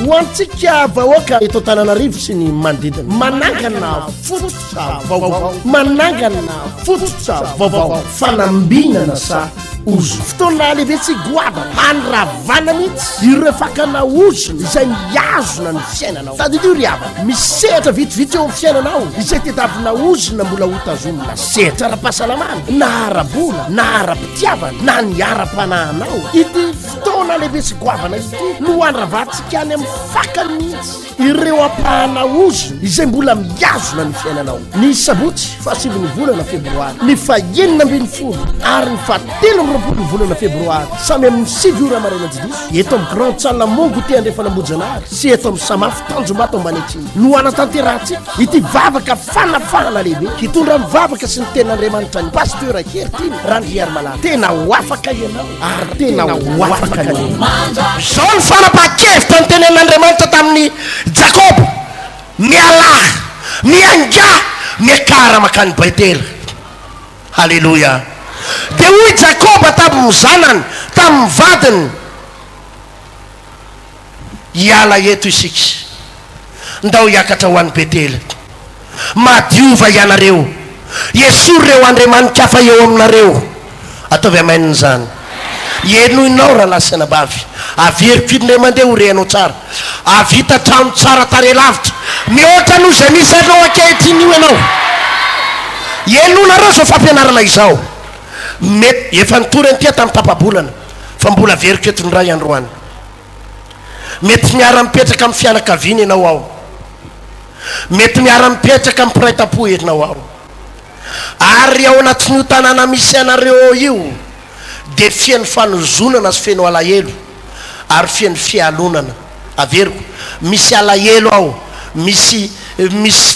hoantsika vahoaka eto Antananarivo sy ny manodidina manangana fototra vaovao manangana fototra vaovao fanambinana sa ozo fotoana lehibe tsy goavana hanravana mihitsy ireo fakana ozona izay miazona ny fiainanao tadidio ry havana misehatra vitivity eo amin'ny fiainanao izay tedavina ozona mbola hotazomina sehatra ara-pahasalamana na ara-bola na ara-pitiavana na ny ara-panahanao ity fotoana lehibe tsy goavana ity no handravantsika any amin'ny fakany mihitsy ireo apahana ozona izay mbola miazona ny fiainanao ny sabotsy fahasiviny volana febroary ny fahenina ambin'ny folo ary ny fahatelo ny volana febroary samy amin'ny 7 ora maraina jidiso eto amin'ny grand salle mongo ty andrefanambojanaary sy eto amin'ny samafy tanjomato ambanetsiny no anatanterantsika ity vavaka fanafahana lehibe hitondra mivavaka sy ny ten'Andriamanitra ny pasteur Hertine Randriary Malala tena ho afaka ianao ary tena ho afaka zao ny fanapaha-kevitra ny tenen'Andriamanitra tamin'ny Jakob mialaha mianga miakara makany Betela halleluja dia hoy Jakoba tamin'ny zanany tamin'ny vadiny hiala eto isika ndao hiakatra ho an'ny Betela madiova ianareo esory reo Andriamanitra hafa eo aminareo ataovy amaininy zany enoinao raha lasana bavy averiko indray mandeha ho renao tsara avita trano tsara tare lavitra mihoatra no zay misy anao ankehitiny io ianao enonareo zao fampianarana izao mety efa nitorany tia tamin'ny tapabolana fa mbola veriko eto ny ray androany mety miara-mipetraka amin'ny fianakaviana ianao ao mety miara-mipetraka amin'ny piraitam-po enao ao ary ao anatin'io tanàna misy anareo io dia fian'ny fanozonana sy feno alahelo ary fian'ny fialonana averiko misy alahelo ao misy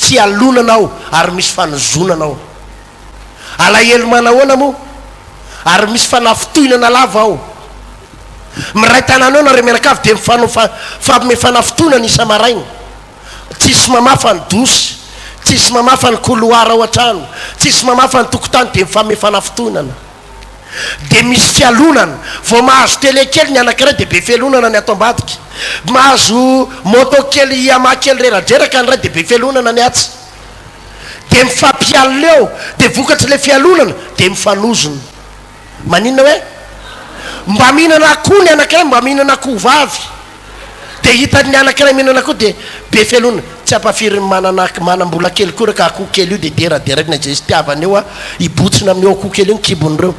fialonana ao ary misy fanozonana ao alahelo manahoana moa ary misy fanafitohinana lava ao miray tanàna ao nareo mianakavy dia fampime fanafitohinana isa-maraigna tsisy mamafa ny dosy tsisy mamafa ny couloir ao an-trano tsisy mamafa ny tokotany dia mifampime fanafitohinana dia misy fialonana vao mahazo tele kely ny anankiray dia be fialonana ny ato ambadika mahazo moto kely iama kely reradraraka ny ray dia be fialonana ny atsy dia mifampialina eo dia vokatry le fialonana dia mifanozona maninona hoe mba mihinana akoho ny anankiray mba mihinana akoho vavy dia hitany anankiray mihinana akoho dia be fialonana tsy ampafiry manambola kely koa raka akoho kely io dia deraderaka na zay izy tiavany eo a hibotsina amin'eo akoho kely io ny kibon'ireo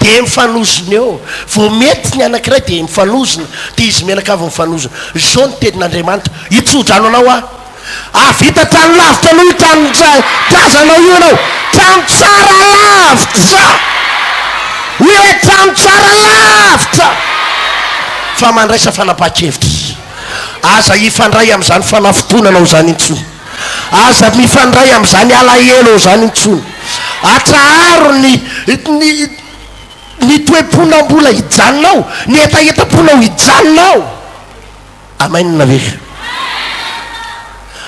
dia mifanozona eo vao mety ny anankiray dia mifanozona dia izy menaka avy mifanozona zao ny tenin'Andriamanitra hitsodrano anao a avita trano lavitra anao io tranodrazanao io anao trano tsara lavitra hoe trano tsara lavitra fa mandraisa fanapaha-kevitra aza hifandray amin'izany fanafitonanao zany intsony aza mifandray amin'izany alahelo zany intsony atraharo ny toe-ponam-bola hijanonao ny etaeta-ponao hijanonao amainina ve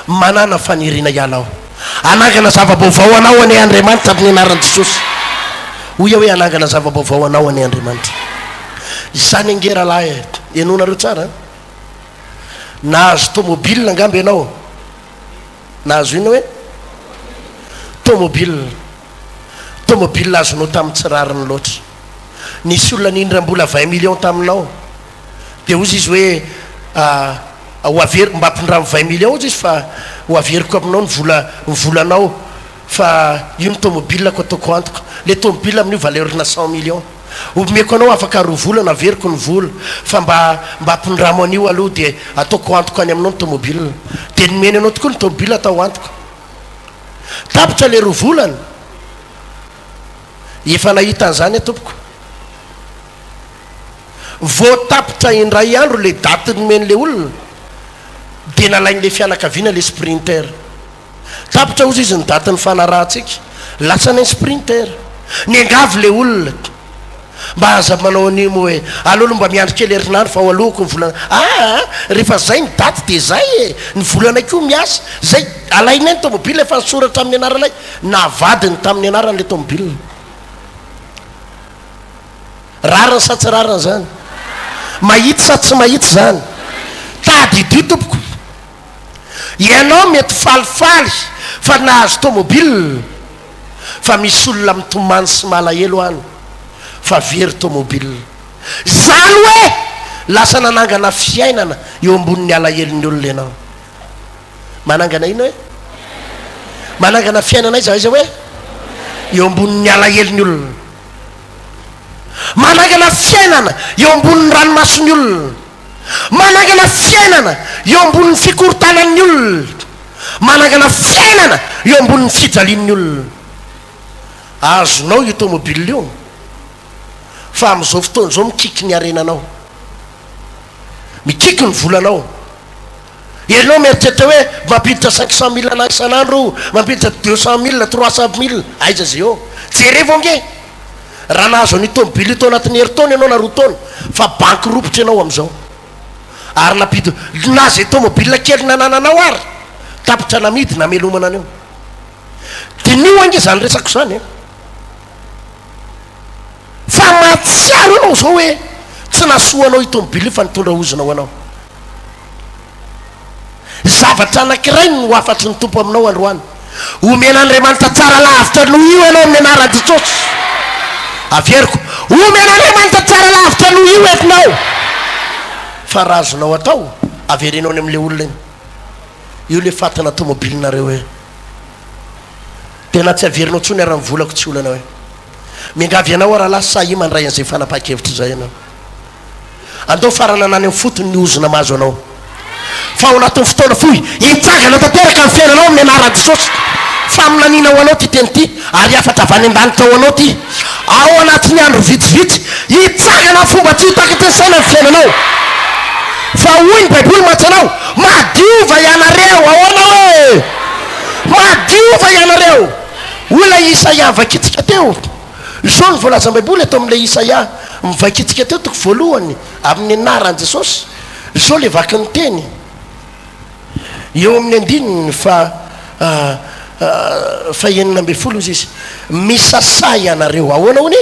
manana fanirina ialao anangana zava-baovao anao any Andriamanitra amin'ny anaran'i Jesosy hoy hoe anangana zava-baovao anao any Andriamanitra izany angera lahy enonareo tsara nahazo tomobile angamba ianao nahazo ina hoe tomobile azonao tamin'ny tsirariny loatra nisy olona nindra mbola 20 millions taminao dia ozy izy hoe hoavery mba ampindramo 20 millions ozy izy fa ho averiko aminao ny volanao fa io ny tomobile ko ataoko antoka le tomobile amin'io valerina 100 millions omeko anao afaka roa volana averiko ny vola fa mba ampindramo an'io aloha dia ataoko antoka any aminao ny tomobile dia nomeny anao tokoa ny tomobile atao antoka tapitra le roa volana efa nahita an'izany tompoko voatapitra indray andro le daty nomeny le olona dia nalain'le fianakaviana le sprinter tapitra ozy izy ny daty ny fanarahantsika lasa ny sprinter ny angavy le olona mba aza manao animo hoe alolo mba miandro kely herinandro fa ho alohako ny volana rehefa zay ny daty dia zay ny volanay-ko miasa zay alainay ny tomobile efa nisoratra amin'ny anaranay navadiny tamin'ny anaran'le tomobile rariny sa tsy rariny zany mahity sa tsy mahity zany tadidio tompoko ianao mety falifaly fa nahazo tomobile fa misy olona mitomany sy malahelo any fa very tomobile zany hoe lasa nanangana fiainana eo ambonin'ny alahelony olona ianao manangana ino hoe manangana fiainana izy iza hoe eo ambonin'ny alahelony olona manangana fiainana eo ambonin'ny ranomasony olona manangana fiainana eo ambonin'ny fikorotanan'ny olona manangana fiainana eo ambonin'ny fijalin'ny olona azonao io tomobile io fa am'izao fotoana zao mikiky ny arenanao mikiky ny volanao ianao mieritreritra hoe mampiditra 500 000 isan'andro mampiditra 200 000 300 000 aiza zay eo jerevo nge raha nahazo ny tomobile ito anatin'ny heritaona ianao na roa taona fa banky ropotra ianao am'izao ary napidy na zay tomobile kely nanananao ary tapitra namidy namelomana an'io dinio ange zany resako zany fa matsiaro anao zao hoe tsy nasoanao i tomobile fa nitondra ozonao anao zavatra anakiray no afatry ny tompo aminao androany omen'andriamanitra tsara lavitra no io ianao amin'ny anarany Jesosy averiko omen'andriamanitra tsara lavitra no io etinao fa raha azonao atao averenao any amin'le olona iny io le fatana tomobilinareo hoe tena tsy averinao tsony ara mivolako tsy olana hoe mingavy ianao raha lasa i mandray an'izay fanapa-kevitra zay ianao andao farana nany amin'ny fotony ny ozona mahazo anao fa ao anatin'ny fotoana foy hitsangana tanteraka amin'ny fiainanao amin'ny anarany Jesosy fa aminanina ho anao ty teny ty ary afatra avy any an-danitra ho anao ty ao anatin'ny andro vitsivitsy hitsangana fomba tsy hitaka ty saina amin'ny fiainanao fa hoy ny baiboly matsanao madiova ianareo ahoana hoe madiova ianareo ola Isaia vakitsika teo zao ny voalaza baiboly atao amin'le Isaia mivakitsika teo toko voalohany amin'ny anarany Jesosy zao le vaky ny teny eo amin'ny andininy fa 9 izy misasa ianareo ahoana hony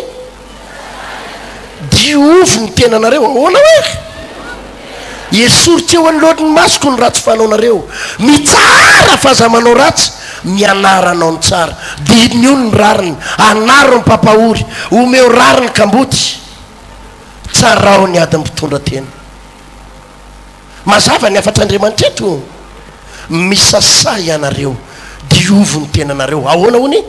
diovy ny tenanareo ahoana hoe esory eo anylohan'ny masoko ny ratsy fanaonareo mitsara faza manao ratsy mianaranao ny tsara diny io ny rariny anaro ny papahory omeo rariny kamboty tsarao ny ady mpitondra tena mazava ny afatr'andriamanitra eto misasa ianareo diovy ny tenanareo ahoana hony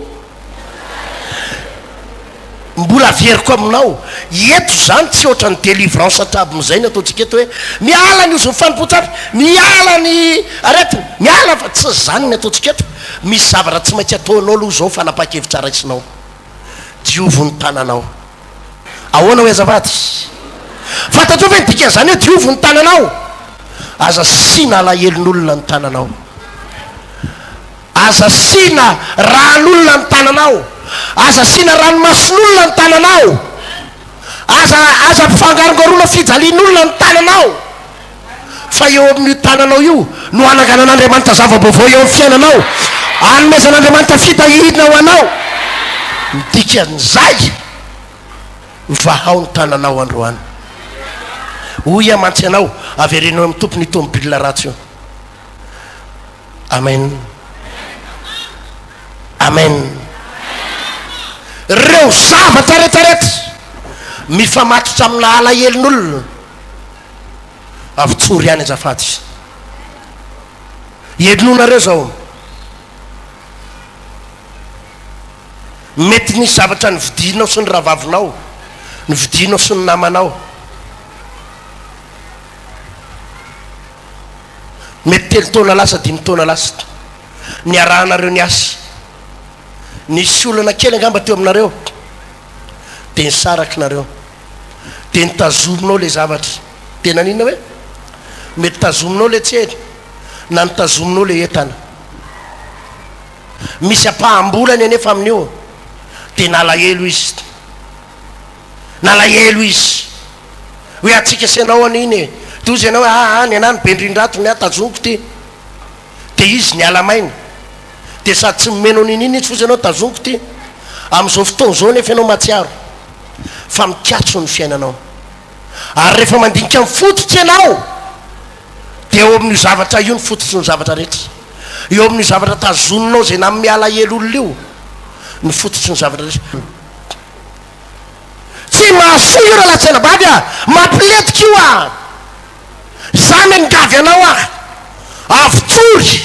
mbola veriko aminao eto zany tsy ohatra ny délivrance atrabo mizay ny ataontsika eto hoe miala ny ozy ny fanipotsapy miala ny aretiny miala fa tsy zany ny ataontsika eto misy zavatra tsy maintsy ataonao aloha zao fanapa-kevitra raitsinao diovy ny tananao ahoana hoe azavady fantatrao ve ny dikan'izany hoe diovy ny tananao aza sina alahelon'olona ny tananao aza sina ran'olona ny tananao aza sina ranomason'olona ny tananao aza mpifangarongarona fijalian'olona ny tananao fa eo amin'ny tananao io no anaganan'andriamanitra zava-baovao eo amin'ny fiainanao anomezan'andriamanitra fitahidina ho anao midikan'izay vahao ny tananao androany hoy amantsy anao averenao amin'ny tompony tomobile ratsy io amen amen reo zavatra rehetrarehetra mifamatotra amina alahelon'olona avy tsory any azafady edinonareo zao mety nisy zavatra ny vidinao sy ny ravavinao ny vidinao sy ny namanao mety 3 taona lasa 5 taona lasa ny arahanareo ny asa nisy olana kely angamba teo aminareo de nisaraky nareo de nitazominao le zavatra tena nina hoe mety tazominao le tsely na nitazominao le entana misy apahambolany anefa amin'io de nalahelo izy nalahelo izy hoe atsika sianao an'iny tozy ianao hoe ny anany bendrindrato ny atazoniko ty de izy ny alamainy de sady tsy mimenao nininy izy fozy anao tazoniko ty am'izao fotoana zao nefa ianao matsiaro fa mikatso ny fiainanao ary rehefa mandinika mifototra ianao de eo amin'io zavatra io ny fototsy ny zavatra rehetra eo amin'io zavatra tazononao zay na miala elo olona io ny fototsy ny zavatra rehetra tsy mahasoa io raha latsaina-bady a mampiletika io a zany angavy anao a avotsory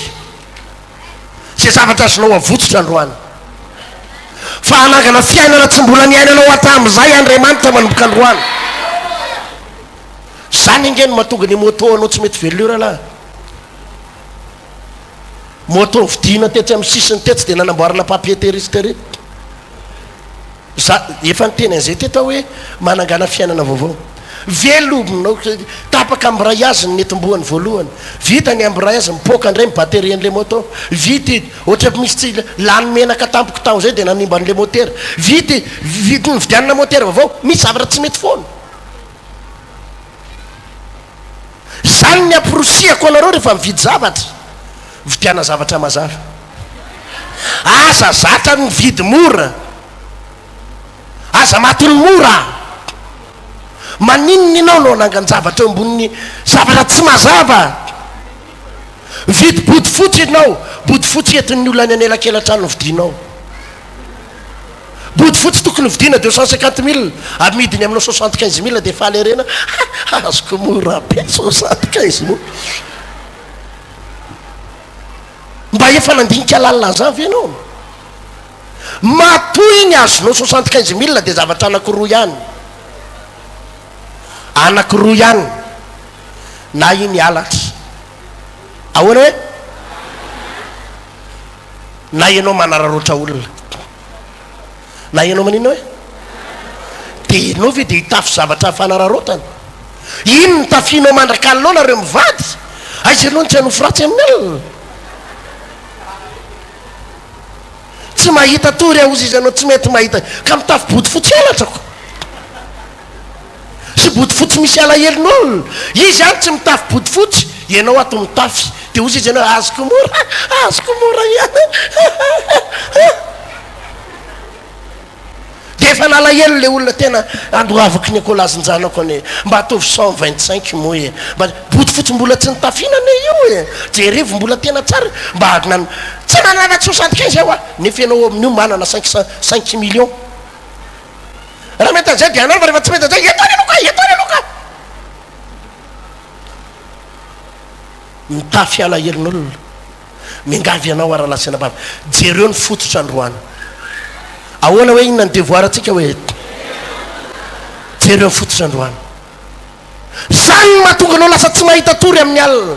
zay zavatra azonao avotsotra androany fa anangana fiainana tsy mbola niainanao atam'izay andriamanitra manomboka androany zany ingeny mahatonga ny moto anao tsy mety velona io rahalahy moto vidina tetsy amin'ny sisiny tetsy de nanamboarana papier-teristere za efa nyteny an'izay teta hoe manangana fiainana vaovao velobinao tapaka am'ray azy ny netim-boany voalohany vita ny am'ray azy mipoka indray mibatery an'le moto vity ohatra misy tsy lany menaka tampoko tao zay de nanimba an'le motera vity ny vidianana motera vaovao misy zavatra tsy mety foana zany ny amporosiako anareo rehefa mividy zavatra vidiana zavatra mazava aza zatra ny vidy mora aza matony mora maninony anao no anangan-javatra eo amboniny zavatra tsy mazava vidy body fotsy ianao body fotsy entin'ny olona any anelakelatra no vidinao body fotsy tokony vidina 250 000 amidiny aminao 75 000 de fahalerena azoko mora be 75 000 mba efa nandinika lalina zavy ianao matoy iny azonao 75 000 de zavatra anakiroa ihany anakiroa ihany na iny alatra ahoana hoe na ianao manararoatra olona na ianao manina hoe de ianao ve de hitafy zavatra fanararotana iny ny tafianao mandrakalinao nareo mivady aizy anao ny tsy hanofo ratsy amin'ny alina tsy mahita tory aozy izy anao tsy mety mahita ka mitafy body fotsy alatrako sy body fotsy misy alahelon'olona izy any tsy mitafy body fotsy ianao ato mitafy de ozy izy anao azoko mora ihany de efa nalahelo le olona tena andoavaky ny akolazin-janako ane mba atovy 125 moe mba body fotsy mbola tsy nitafinane io e jerevo mbola tena tsara mba tsy manana 75 ao a nefa ianao amin'io manana 5 millions raha mety an'izay de anao fa rehefa tsy mety an'izay etony aloka mitafy alahelon'olona mingavy ianao araha lasena-bava jereo ny fototra androany ahoana hoe inona ny devoir atsika hoe jereo ny fototra androany zany mahatonga anao lasa tsy mahita tory amin'ny alina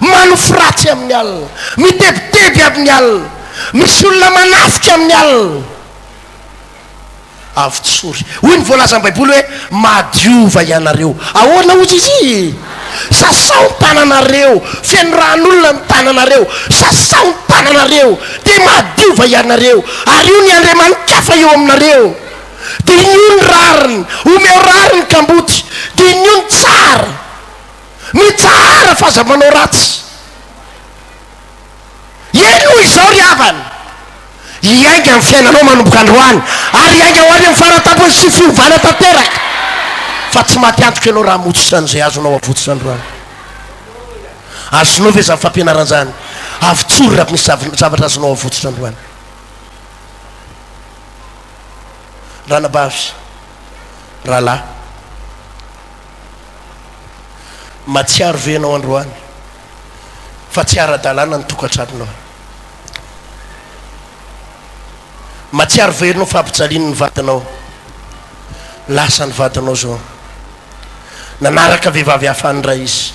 manofiratsy amin'ny alina mitebiteby amin'ny alina misy olona manafika amin'ny alina avotsory hoy ny voalaza ny baiboly hoe madiova ianareo ahoana ozy izy sasao ny tananareo feno ran'olona ny tananareo sasao ny tananareo de madiova ianareo ary io ny andriamanikafa eo aminareo de in'io ny rariny omeo rariny kambotsy de in'io ny tsara mitsara fahazavanao ratsy eno izao ry havany iainga amin'ny fiainanao manomboka androany ary iainga ho any amin'ny faratabony sy fiovana tanteraka fa tsy mahatiantoka ianao raha motsotra an'izay azonao avotsotra androany azonao ve za fampianaran-jany avotsory raha misy zavatra azonao avotsotra androany ranabavy rahalahy matsiaro venao androany fa tsy ara-dalàna ny tokantranonao matsiaro venao fampijaliany ny vadinao lasa ny vadinao zao nanaraka vehivavy hafany ray izy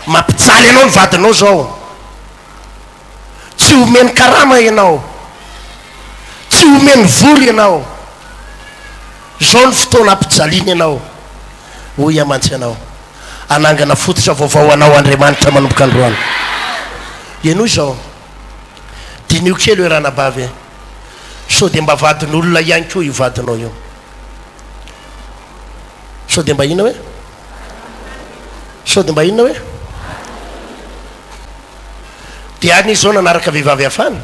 mampijaly anao ny vadinao zao tsy omeny karama ianao tsy omeny voly ianao zao ny fotoana ampijaliany ianao hoy amantsy ianao anangana fototra vaovao anao andriamanitra manomboka androany ianao izao dinio kely hoe ranabavy so de mba vadin'olona ihany koa io vadinao io so de mba inona hoe so de mba inona hoe de any izy zao nanaraka vehivavy hafany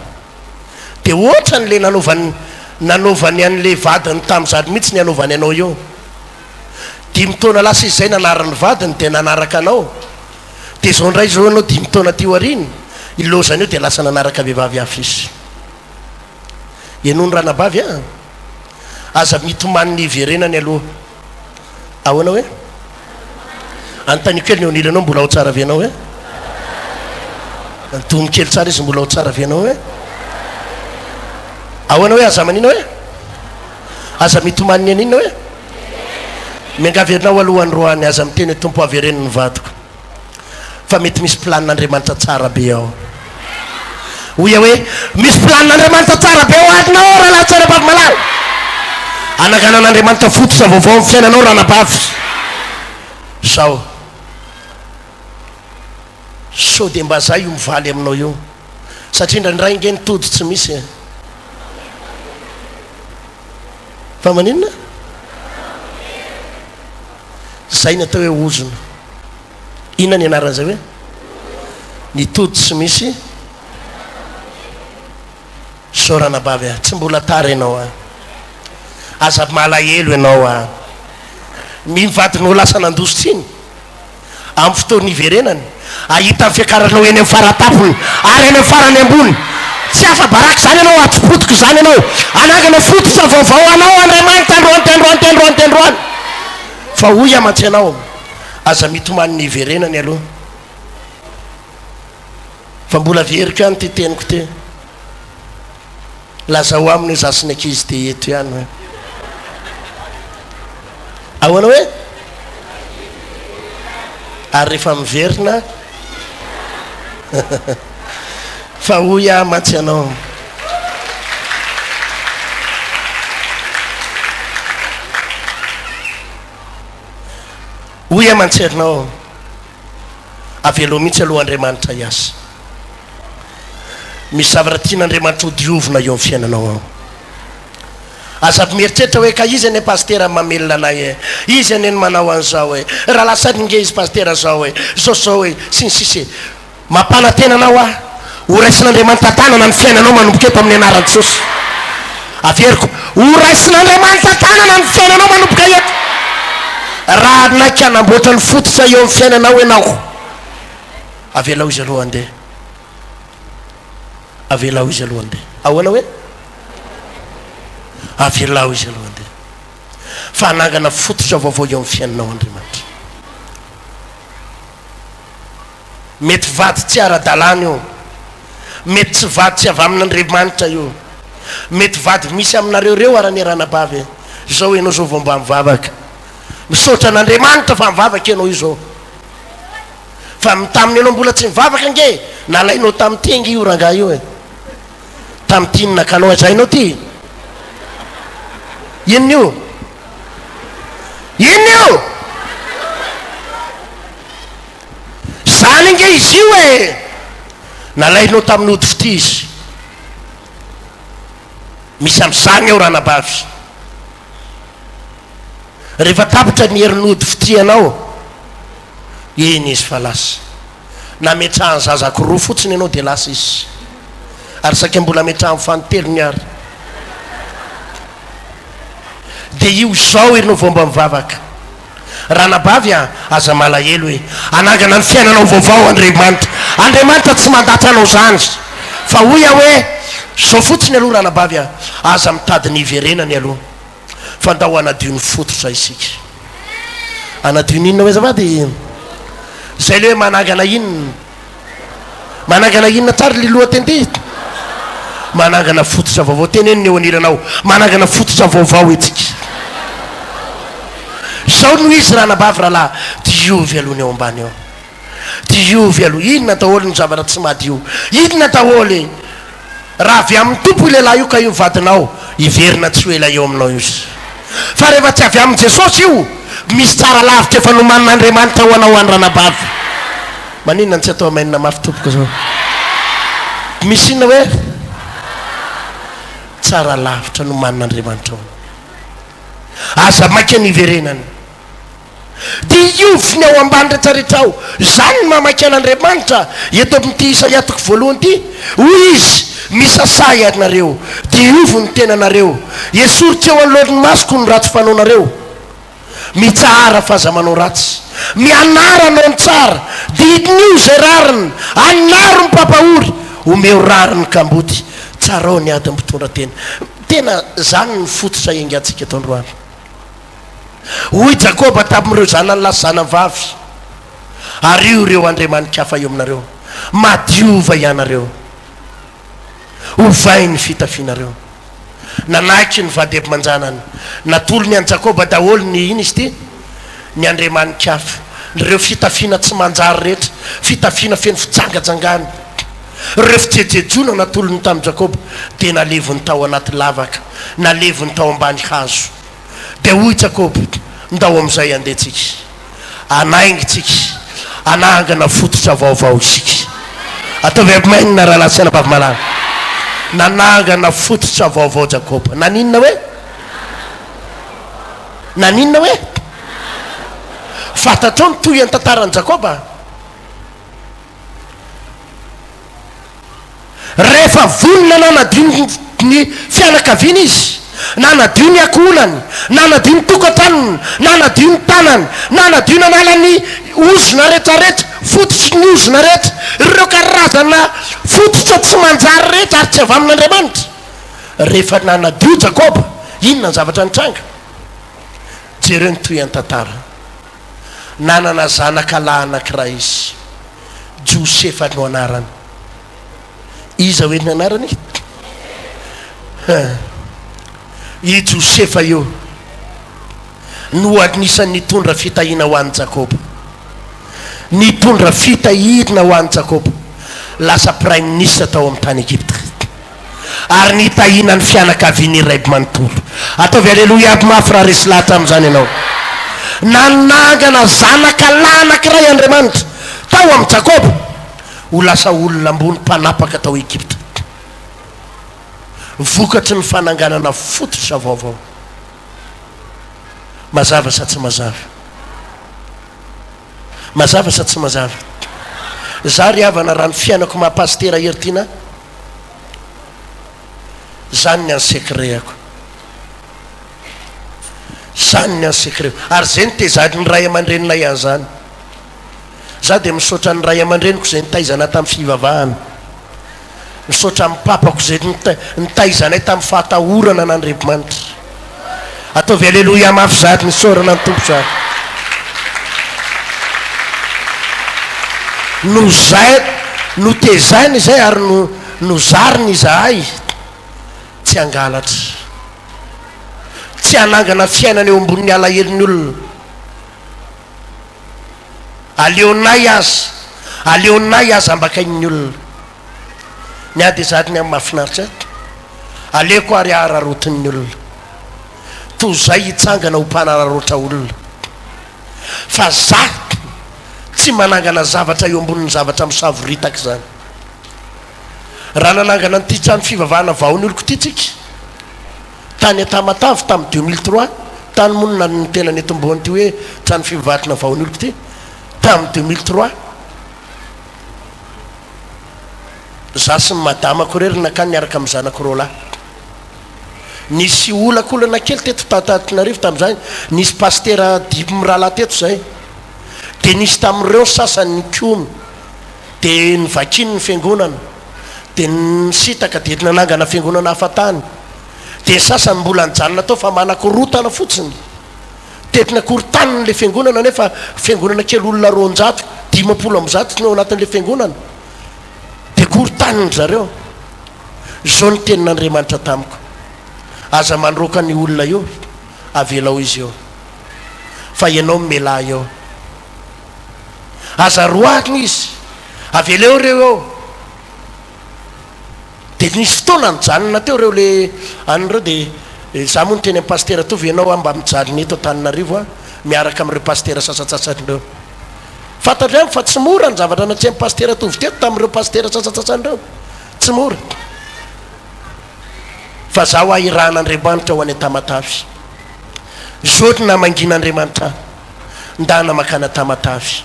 de ohatra n'le nanaovany an'le vadiny tam'zady mihitsy ny anaovany anao io 10 taona lasa izy zay nanarany vadiny de nanaraka anao de zao ndray zao anao 5 taona teo ariny ilozany io de lasa nanaraka vehivavy hafa izy ianony ranabavy a aza mitomaniny iverenany aloha ahoana hoe anontany kely ny eo an'ila anao mbola ao tsara avianao hoe antony kely tsara izy mbola ao tsara avianao hoe ahoana hoe aza manina hoe aza mitomaniny aninona hoe miangaverinao aloha androany aza miteny hoe tompo avereniny vadiko fa mety misy planin'andriamanitra tsara be ao oia hoe misy planin'andriamanitra tsara be ao atinao raha laha tsara bavy malala anaganan'andriamanitra fototra vaovao amin'ny fiainanao ranabavy sao so de mba zay io mivaly aminao io satria ndraindray nge nitody tsy misy fa maninona zay natao hoe ozona inona ny anaran'zay hoe nitody tsy misy so ranabavy a tsy mbola tara ianao a aza malahelo ianao a mivadinao lasa nandositra iny amin'ny fotoany iverenany ahita ny fiakaranao eny amin'ny faratapony ary eny amin'ny farany ambony tsy afa baraka zany ianao atipotika zany ianao anagana fototra vaovao anao andriamanitra androany fa hoy amatsy anao aza mitomaniny iverenany aloha fa mbola veriko ihany ty teniko te lazao aminy hoe zasiny ankizy de eto ihany hoe ahoana hoe ary rehefa miverina fa hoy a matsy anao hoy a mantserinao avelo mihitsy aloha andriamanitra iasa misy zavatra tian'andriamanitra ho diovina eo amin'ny fiainanao ao aza mieritreritra hoe ka izy any pastera mamelona anay izy any ny manao an'izao hoe raha lasanynge izy pastera zao hoe zao hoe sinsisy mampanatenanao a horaisin'andriamanitra tanana ny fiainanao manomboka eto amin'ny anaran'i Jesosy averiko horaisin'andriamanitra tanana ny fiainanao manomboka eto raha naika anamboatra ny fototra eo amin'ny fiainanao ianao avelao izy aloha andeha avelao izy aloha andeha ahoana hoe avelao izy aloha andeha fa anangana fototra vaovao eo amin'ny fiainanao andriamanitra mety vady tsy ara-dalàna io mety tsy vady tsy avy amin'andriamanitra io mety vady misy aminareo reo arany ranabavy zao ianao zao vao mba mivavaka misaotra an'andriamanitra fa mivavaka ianao io zao fa taminy anao mbola tsy mivavaka nge nalainao tamin'ny tengy io rangah io e tamin'ny tinina kanao azainao ty inona io inona io zany nge izy io e nalainao tamin'ny ody fity izy misy am'zany ao ranabavy rehefa tapitra ny herin'ody fitianao iny izy fa lasa na metrahany zazako roa fotsiny ianao de lasa izy ary saky mbola metrahany fanotelony ary de io zao irinao vomba mivavaka ranabavy a aza malahelo hoe anagana ny fiainanao vaovao andriamanitra tsy mandatra anao zany fa hoy a hoe zao fotsiny aloha ranabavy a aza mitady ny iverenany aloha fa nda ho anadio ny fototra isika anadio ninona hoe zavady zay le hoe managana inona tsara liloha tenty managana fototra vaovao teneniny eo aniranao managana fototra vaovao etsika zao no izy ranabavy rahalahy diovy aloha ny eo ambany eo diovy aloha inona daholo ny zavatra tsy madio inona daholo raha avy amin'ny tompo i lehilahy io ka io mivadinao iverina tsy hoela eo aminao izy fa rehefa tsy avy amin'i Jesosy io misy tsara lavitra efa nomanin'andriamanitra ho anao any ranabavy maninona ny tsy atao amainina mafy tompoko zao misy inona hoe tsara lavitra nomanin'andriamanitra ho aza maika ny iverenany de ioviny ao ambany rehetrarehetra ao zany ny mamaky an'andriamanitra eto amin'ity Isaiatoko voalohany ty hoy izy misasay anareo de iovo ny tenanareo esoritra eo anolohan'ny masoko ny ratsy fanaonareo mitsahara fa aza manao ratsy mianaranao ny tsara didin'io zay rariny anaro ny papahory omeo rariny kamboty tsarao ny ady mpitondra tena tena zany ny fototra engatsika eto androany hoy Jakoba tamin'ireo zanany lasy zanany vavy ary io ireo andriamanikafa eo aminareo madiova ianareo ovainy fitafianareo nanaky ny vady evi-manjanany natolony any Jakoba daholo ny iny izy ty ny andriamanikafa reo fitafiana tsy manjary rehetra fitafiana feno fijangajangany reo fijejejona natolony tamin'ny Jakoba dia nalevony tao anaty lavaka nalevony tao ambany hazo dia hoy Jakoba ndao amin'izay andehitsika anaingitsika anangana fototra vaovao isika ataovy ampimainina raha latsana bavy-malala nanangana fototra vaovao Jakoba naninona hoe fatatrao nitoy any tantarany Jakoba rehefa vonona nanadio ny fianakaviana izy nanadio ny akoholany nanadio ny tokatranony nanadio ny tanany nanadio nanalany ozona rehetrarehetra fototry ny ozona rehetra ireo karazana fototra tsy manjary rehetra ary tsy avy amin'Andriamanitra rehefa nanadio Jakoba inona ny zavatra nitranga jereo nitoy any tantara nanana zanaka lahy anankiray izy Josefa no anarany iza hoe ny anarany i Josefa io no anisan'ny nitondra fitahina ho an'ny Jakoba nitondra fitahina ho an'ny Jakoba lasa prime ministre tao amin'ny tany Egypte ary nitahina ny fianakaviany iray manontolo ataovy aleloia aby mafy raha resy lahatra amin'izany ianao nanangana zanaka lahy anankiray Andriamanitra tao amin'ny Jakoba ho lasa olona ambony mpanapaka tao Egypte vokatry ny fananganana fototra vaovao mazava sa tsy mazava mazava sa tsy mazava za ry havana raha ny fiainako mahapastera heritiana zany ny any secretako zany ny any secret ary zay ny tezady ny ray aman-drenonay any zany za dia misaotra ny ray aman-dreniko zay nitaizana tamin'ny fivavahana misaotra amin'ny papako zay nitaizanay tamin'ny fahatahorana n'Andriamanitra ataovy aleloia mafy zady nisorana ny tompo zany no zay no tezainy zay ary no zariny izahay tsy angalatra tsy anangana fiainana eo ambonin'ny alahelin'ny olona aleonay azy ambakain'ny olona ny ady zady ny amin'ny mahafinaritra aleko ary ararotin'ny olona toy zay hitsangana ho mpanararotra olona fa za tsy manangana zavatra eo ambonin'ny zavatra misavoritaka zany raha nanangana nyty trano fivavahana vaony oloko ty tsika tany atamatavy tamin'ny 2003 tany monina ny tena netomboany ty hoe trano fivavahatana vaony oloko ty tamin'ny 2003 za sy ny madamako rery nakany niaraka amin'ny zanako roa lahy nisy olakolana kely teto tatatinarivo tamin'izany nisy pastera dimy mirahalahy teto zay dia nisy tamin'ireo sasany ny komy dia nyvakiny ny fiangonana dia nisitaka dia nanangana fiangonana hafatany dia sasany mbola nijanona tao fa manakorotana fotsiny tetina korontaniny le fiangonana nefa fiangonana kely olona 200 500 no anatin'le fiangonana dia korontaniny zareo zao ny tenin'Andriamanitra tamiko aza mandroka ny olona io avelao izy eo fa ianao mela eo aza roahiny izy aveleo reo eo dia nisy fotoana nijanona teo reo le anyreo dia za moa ny teny amin'ny pastera tovy ianao mba mijanona eto Antananarivo miaraka amin'ireo pastera sasatsasan'ireo fantatreo fa tsy mora ny zavatra natsy amin'ny pastera tovy teto tamin'ireo pastera sasatsasan'ireo tsy mora fa zaho ahiran'Andriamanitra ho any tamatavy zotry na mangin'Andriamanitra ndana makana tamatavy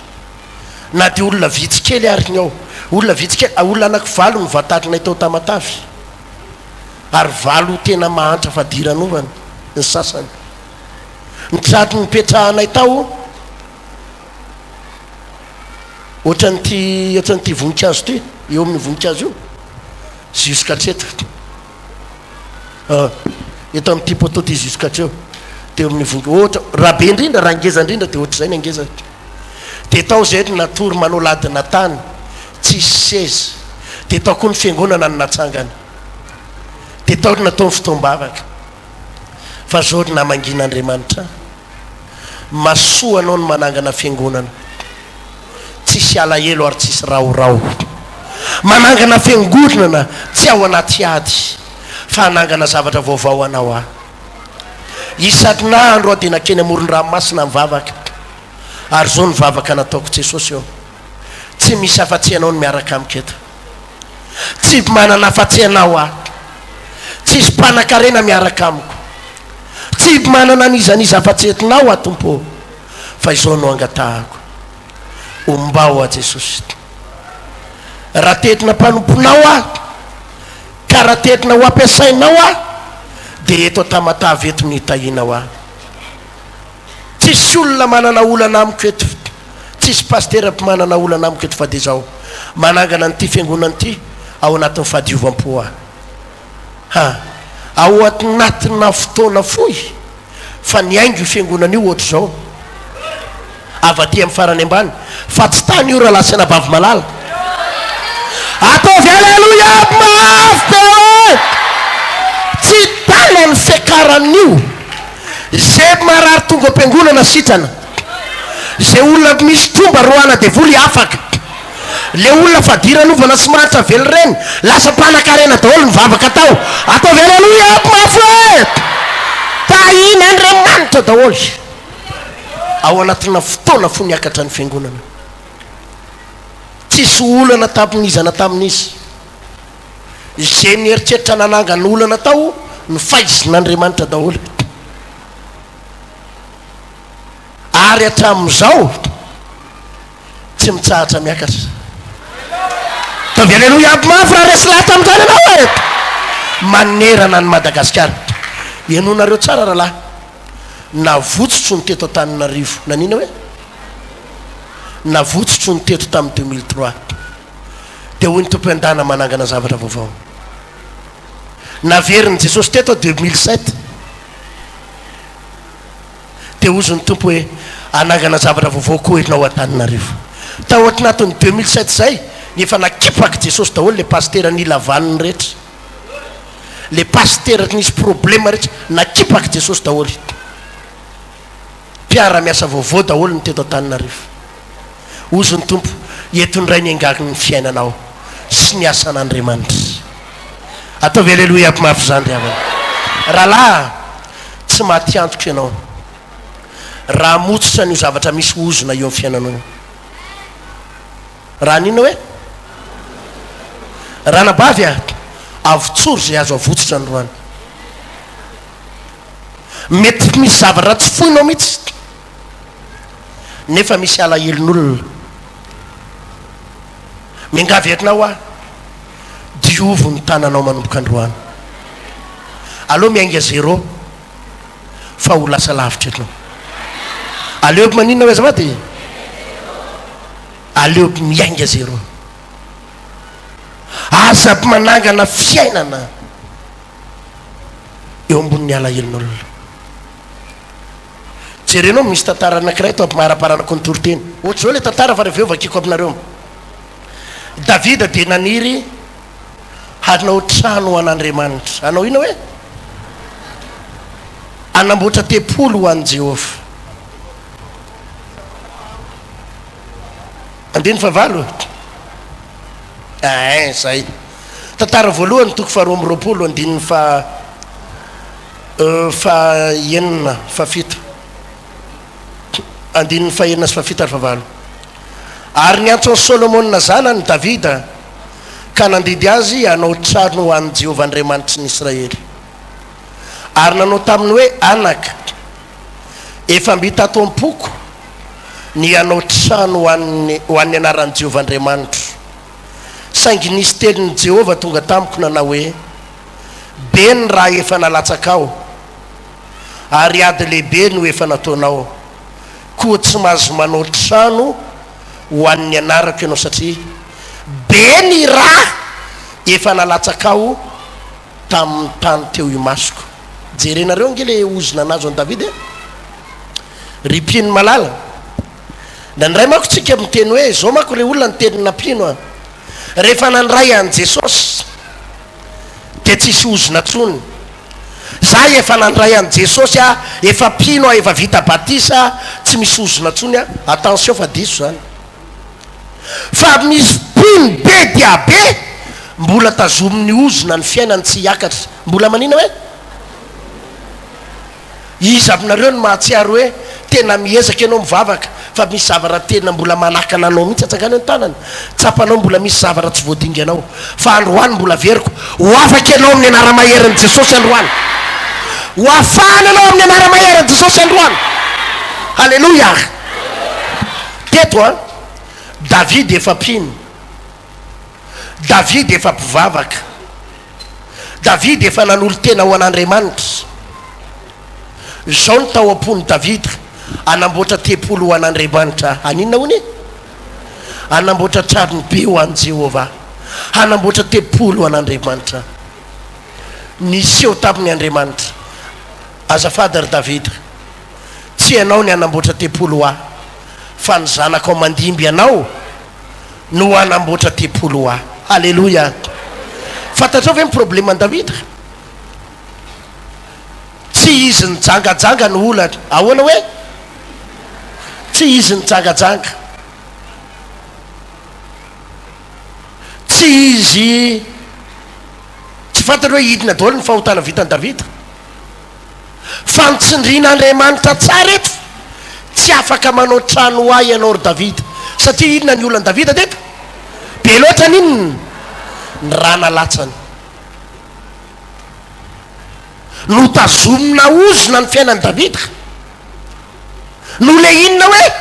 na dia olona vitsy kely ary ny ao olona vitsy kely olona anaky 7 ny vatadrinay tao tamatavy ary 7 tena mahantra fadiran'ovany ny sasany ny traty nipetrahanay tao ohatran'ity voninkazo ty eo amin'ny voninkazo io jusqu'atreto eto amin'ity poto ty jusqu'atreo teo amin'ny ohatra raha be indrindra raha ngeza indrindra de ohatra zay ny angeza de tao zay natory manao ladina tany tsisy seza de tao koa ny fiangonana ny natsangana de tao natao ny fotoam-bavaka fa zao na mangin'Andriamanitra masoa anao ny manangana fiangonana tsisy alahelo ary tsisy raorao manangana fiangonana tsy ao anaty ady fa anangana zavatra vaovao anao isaky nandro a de nakeny amoron-dranomasina mivavaka ary zao ny vavaka nataoko Jesosy eo tsy misy afa-tsy anao ny miaraka amiketo tsy manana afa-tsy anao tsisy mpanan-karena miaraka amiko tsy manana an'izaniza afa-tsetinao tompo fa izao no angatahako ombao Jesosy raha tetina mpanomponao ka raha tetina ho ampiasainao de eto tamatavy eto ny tahinao tsisy olona manana olana amiko eto tsisy pastera manana olana amiko eto fa de zao manangana nyity fiangonana ity ao anatin'ny fahadiovam-po ao anatina fotoana foy fa niaingo io fiangonana io ohatra zao avaty amin'ny farany ambany fa tsy tany io raha lasana bavy malala ataovy aleluia mafy be tsy tana ny fiakaran'io zay marary tonga am-piangonana sitrana zay olona misy tromba roana de voly afaka le olona fadiranovana sy maratra vely reny lasa mpanan-karena daholo mivavaka tao ataovy aleluia mafy tahin'Andriamanitra daholo ao anatina fotoana fo niakatra ny fiangonana tsisy olana tamin'izana tamin'izy zay nieritreritra nanangany olana tao ny faizin'Andriamanitra daholo ary hatramin'izao tsy mitsahatra miakatra taovy aleluia aby mafy raha resy lahy tamin'izany anao manerana ny Madagasikara ianonareo tsara raha lahy navotsotro ny teto Antananarivo nanina hoe navotsotro ny teto tamin'ny 2003 de hoy ny tompo an-dana manangana zavatra vaovao naveriny Jesosy teto 2007 de ozy ny tompo hoe anangana zavatra vaovao koa enao Antananarivo ta ohatra natiny 2007 zay nefa nakipaky Jesosy daholo le pastera nilavaniny rehetra le pastera nisy problema rehetra nakipaky Jesosy daholo mpiara-miasa vaovao daholo ny teto Antananarivo ozy ny tompo etondray ny angaky ny fiainanao sy ny asan'Andriamanitra ataovy aleluia aby mafy zany ry raha lahy tsy maty antoko ianao raha motsotra n'io zavatra misy ozona eo amin'ny fiainanao raha nina hoe raha nabavy avotsory zay azo avotsotra ny roany mety misy zavatra tsy foinao mihitsy nefa misy alahelon'olona mingavy etinao diovo ny tananao manomboka androany aloha miainga zéro fa ho lasa lavitra etinao aleo maninona hoe zavady aleo miainga zéro aza manangana fiainana eo ambonin'ny alahelon'olona jerenao misy tantara anankiray tao ampimaharaparanako ny toroteny ohatra zao le tantara fa reveo vakiko aminareo Davida de naniry hanao trano an'Andriamanitra anao ina hoe anamboatra tempolo ho an'i Jehovah andiny favalo zay tantara voalohany toko faharoa amby roapolo andininy fa enina fa fito andininy fa enina sy fa fito ary favalo ary niantsony Solomona zanany Davida ka nandidy azy hanao trano ho an'i Jehovah Andriamanitry ny Israely ary nanao taminy hoe anaka efa mbita ato am-poko ny hanao trano ho an'ny anaran'i Jehovah Andriamanitra saingy nisy telin'i Jehovah tonga tamiko nanao hoe be ny raha efa nalatsakao ary ady lehibe no efa nataonao koa tsy mahazo manao trano ho an'ny anarako ianao satria be ny raha efa nalatsakao tamin'ny tany teo imasoko. Jerenareo nge le ozona anazy an Davida ripino malala da nyray mako tsika miteny hoe zao mako le olona nytenina pino a rehefa nandray an Jesosy de tsisy ozona tsony. Za efa nandray an Jesosy a efa pino a efa vita batisa tsy misy ozona tsony a. Attention fa diso zany fa misy pino be dia be mbola tazomin'ny ozona ny fiainany tsy hiakatra. Mbola manina hoe izy aminareo ny mahatsiaro hoe tena miezaka ianao mivavaka fa misy zavara tena mbola manakana anao mihitsy atsangany ny tanany. Tsapanao mbola misy zavara tsy voadingy anao fa androany mbola veriko ho afaka ianao amin'ny anara-maherin'i Jesosy androany. Ho afana anao amin'ny anara-maherin'i Jesosy androany. Halleloia. Teto a David efa pino, David efa mpivavaka, David efa nanolo tena ho an'Andriamanitra. Zao ny tao am-pony David anamboatra tempolo ho an'Andriamanitra. Aninona hony? Anamboatra tranony be ho an' Jehovah, anamboatra tempolo ho an'Andriamanitra. Niseho tamin'ny Andriamanitra azafady ry David, tsy ianao ny anamboatra tempolo ho ahy fa ny zanakao mandimby anao no anamboatra tempolo ho ahy. Halleloia. Fantatrao ve ny problème Davida? Tsy izy ny jangajanga no olana. Ahoana hoe tsy izy ny jangajanga, tsy izy tsy fantatra hoe idina daholo ny fahotana vitany Davida fa nitsindrian'Andriamanitra tsara eto. Tsy afaka manao trano ho ahy ianao ry Davida satria idina ny olana Davida teto be loatra ninny ny rana latsany no tazomina ozona ny fiainany Davida no le inona hoe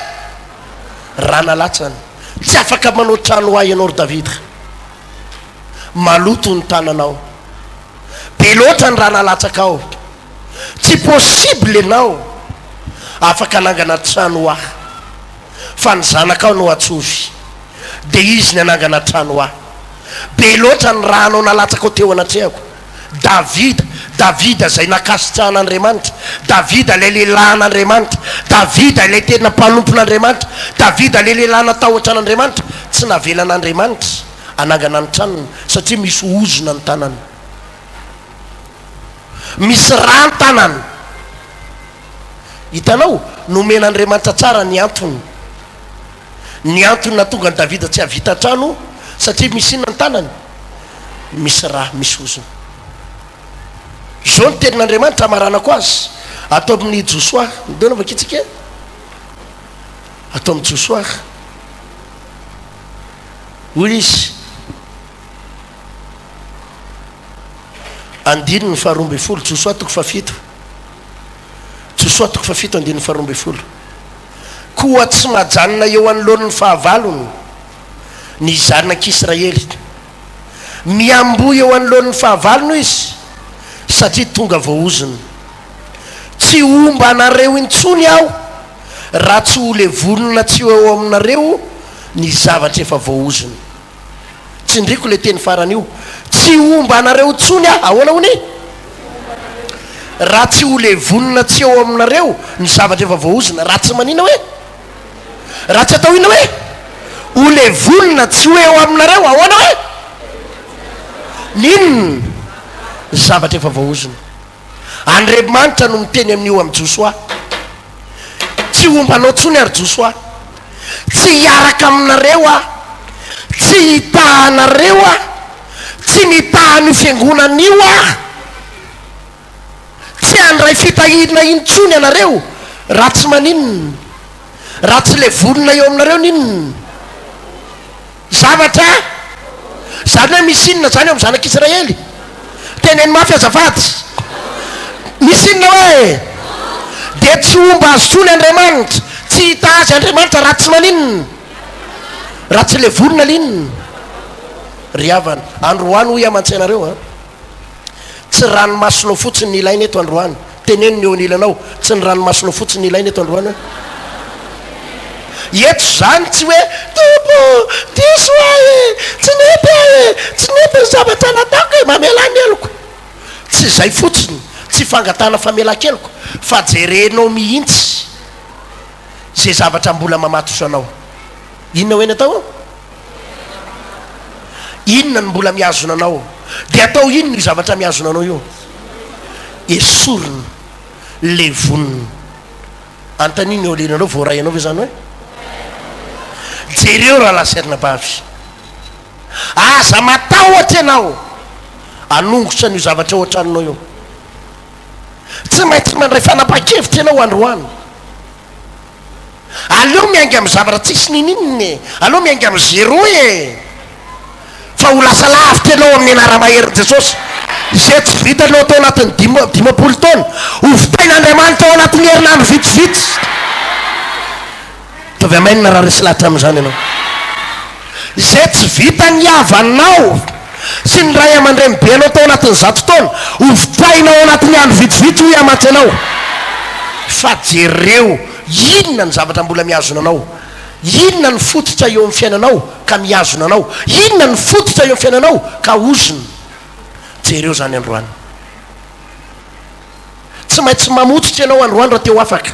rana latsany. Tsy afaka manao trano ho ahy ianao ry Davida, maloto ny tananao, be loatra ny rana latsakao, tsy possible ianao afaka anangana trano ho ahy fa ny zanakao no atsovy de izy ny anangana trano ho ahy. Be loatra ny raha anao nalatsakao teo anatrehako. Davida zay nakasitrahan'Andriamanitra, Davida lay lehilahin'Andriamanitra, Davida lay tena mpanompon'Andriamanitra, Davida lay lehilahy natahotra an'Andriamanitra, tsy navelan'Andriamanitra anangana ny tranony satria misy ozona ny tanany, misy raha ny tanany. Hitanao nomen'Andriamanitra tsara ny antony, ny antony natonga ny Davida tsy havita trano satria misy inona ny tanany, misy raha, misy ozona. Zao ny tenin'Andriamanitra amaranako azy atao amin'ny Josoa. Midona vakitsika atao amin'ny Josoa hoy izy andininy faharoambe folo. Josoa toko fafito, Josoa toko fafito andininy faharoambe folo. Koa tsy majanona eo anoloan'ny fahavalony ny zanak'Israely, miambo eo anoloan'ny fahavalony izy satria tonga voaozony. Tsy omba anareo intsony aho raha tsy ho le vonona tsy eo aminareo ny zavatra efa voaozony. Tsindriko le teny farany io, tsy omba anareo intsony aho. Ahoana hony? Raha tsy ho le vonona tsy eo aminareo ny zavatra efa voaozona. Raha tsy manina hoe, raha tsy atao ina hoe ho le vonona tsy ho eo aminareo. Ahoana hoe ninona zavatra efa voaozona. Andriamanitra no miteny amin'io amin'ny Josoa, tsy ombanao tsony ary Josoa, tsy hiaraka aminareo a, tsy hitahanareo a, tsy mitahan'io fiangonan'io a, tsy andray fitahirana intsony anareo raha tsy maninona, raha tsy le vonona eo aminareo ninona zavatra. Zany hoe misy inona zany eo amin'ny zanak'Israely? Teneny mafy azafady, misy inona hoe de tsy omba azy tsony Andriamanitra, tsy hita azy Andriamanitra raha tsy maninona, raha tsy le vonona linona. Ry havana androany hoy aman-tsainareo a, tsy ranomasonao fotsiny ny ilaina eto androany. Teneno ny eo anilanao, tsy ny ranomasonao fotsiny ny ilaina eto androany. eto zany tsy hoe tompo diso e tsy nety e tsy nety ny zavatra nataoko e mamelaneloko tsy zay fotsiny tsy fangatana famela-keloko fa jerenao mihitsy zay zavatra mbola mamatoso anao. Inona hoe ny atao inona ny mbola miazona anao de atao inona io zavatra miazona anao io esoriny le voniny antaniny eo lenanao voaray anao ve zany hoe jereo raha laserina bavy aza matahotra ianao anongotra n'io zavatra eo an-tranonao io tsy maintsy mandray fanapa-kevitra ianao androany aleo miainga amin'ny zavatra tsisy ninininy aleo miainga amin'ny zero e fa ho lasa lavitra ianao amin'ny anara-maherin' jesosy zay tsy vitanao atao anatin'ny dimapolo taona hovitain'andriamanitra ao anatin'ny herinandro vitsivitsy tovy amainina raha resy lahatra amin'izany ianao zay tsy vita ny havanao sy ny ray aman-dreny be anao tao anatin'ny zato taona hovitainao ao anatin'ny andro vitsivitsy ho amatsy anao fa jereo inona ny zavatra mbola miazona anao inona ny fototra eo amin'ny fiainanao ka miazona anao inona ny fototra eo amin'ny fiainanao ka ozony jereo zany androany tsy maintsy mamototra ianao androany raha teo afaka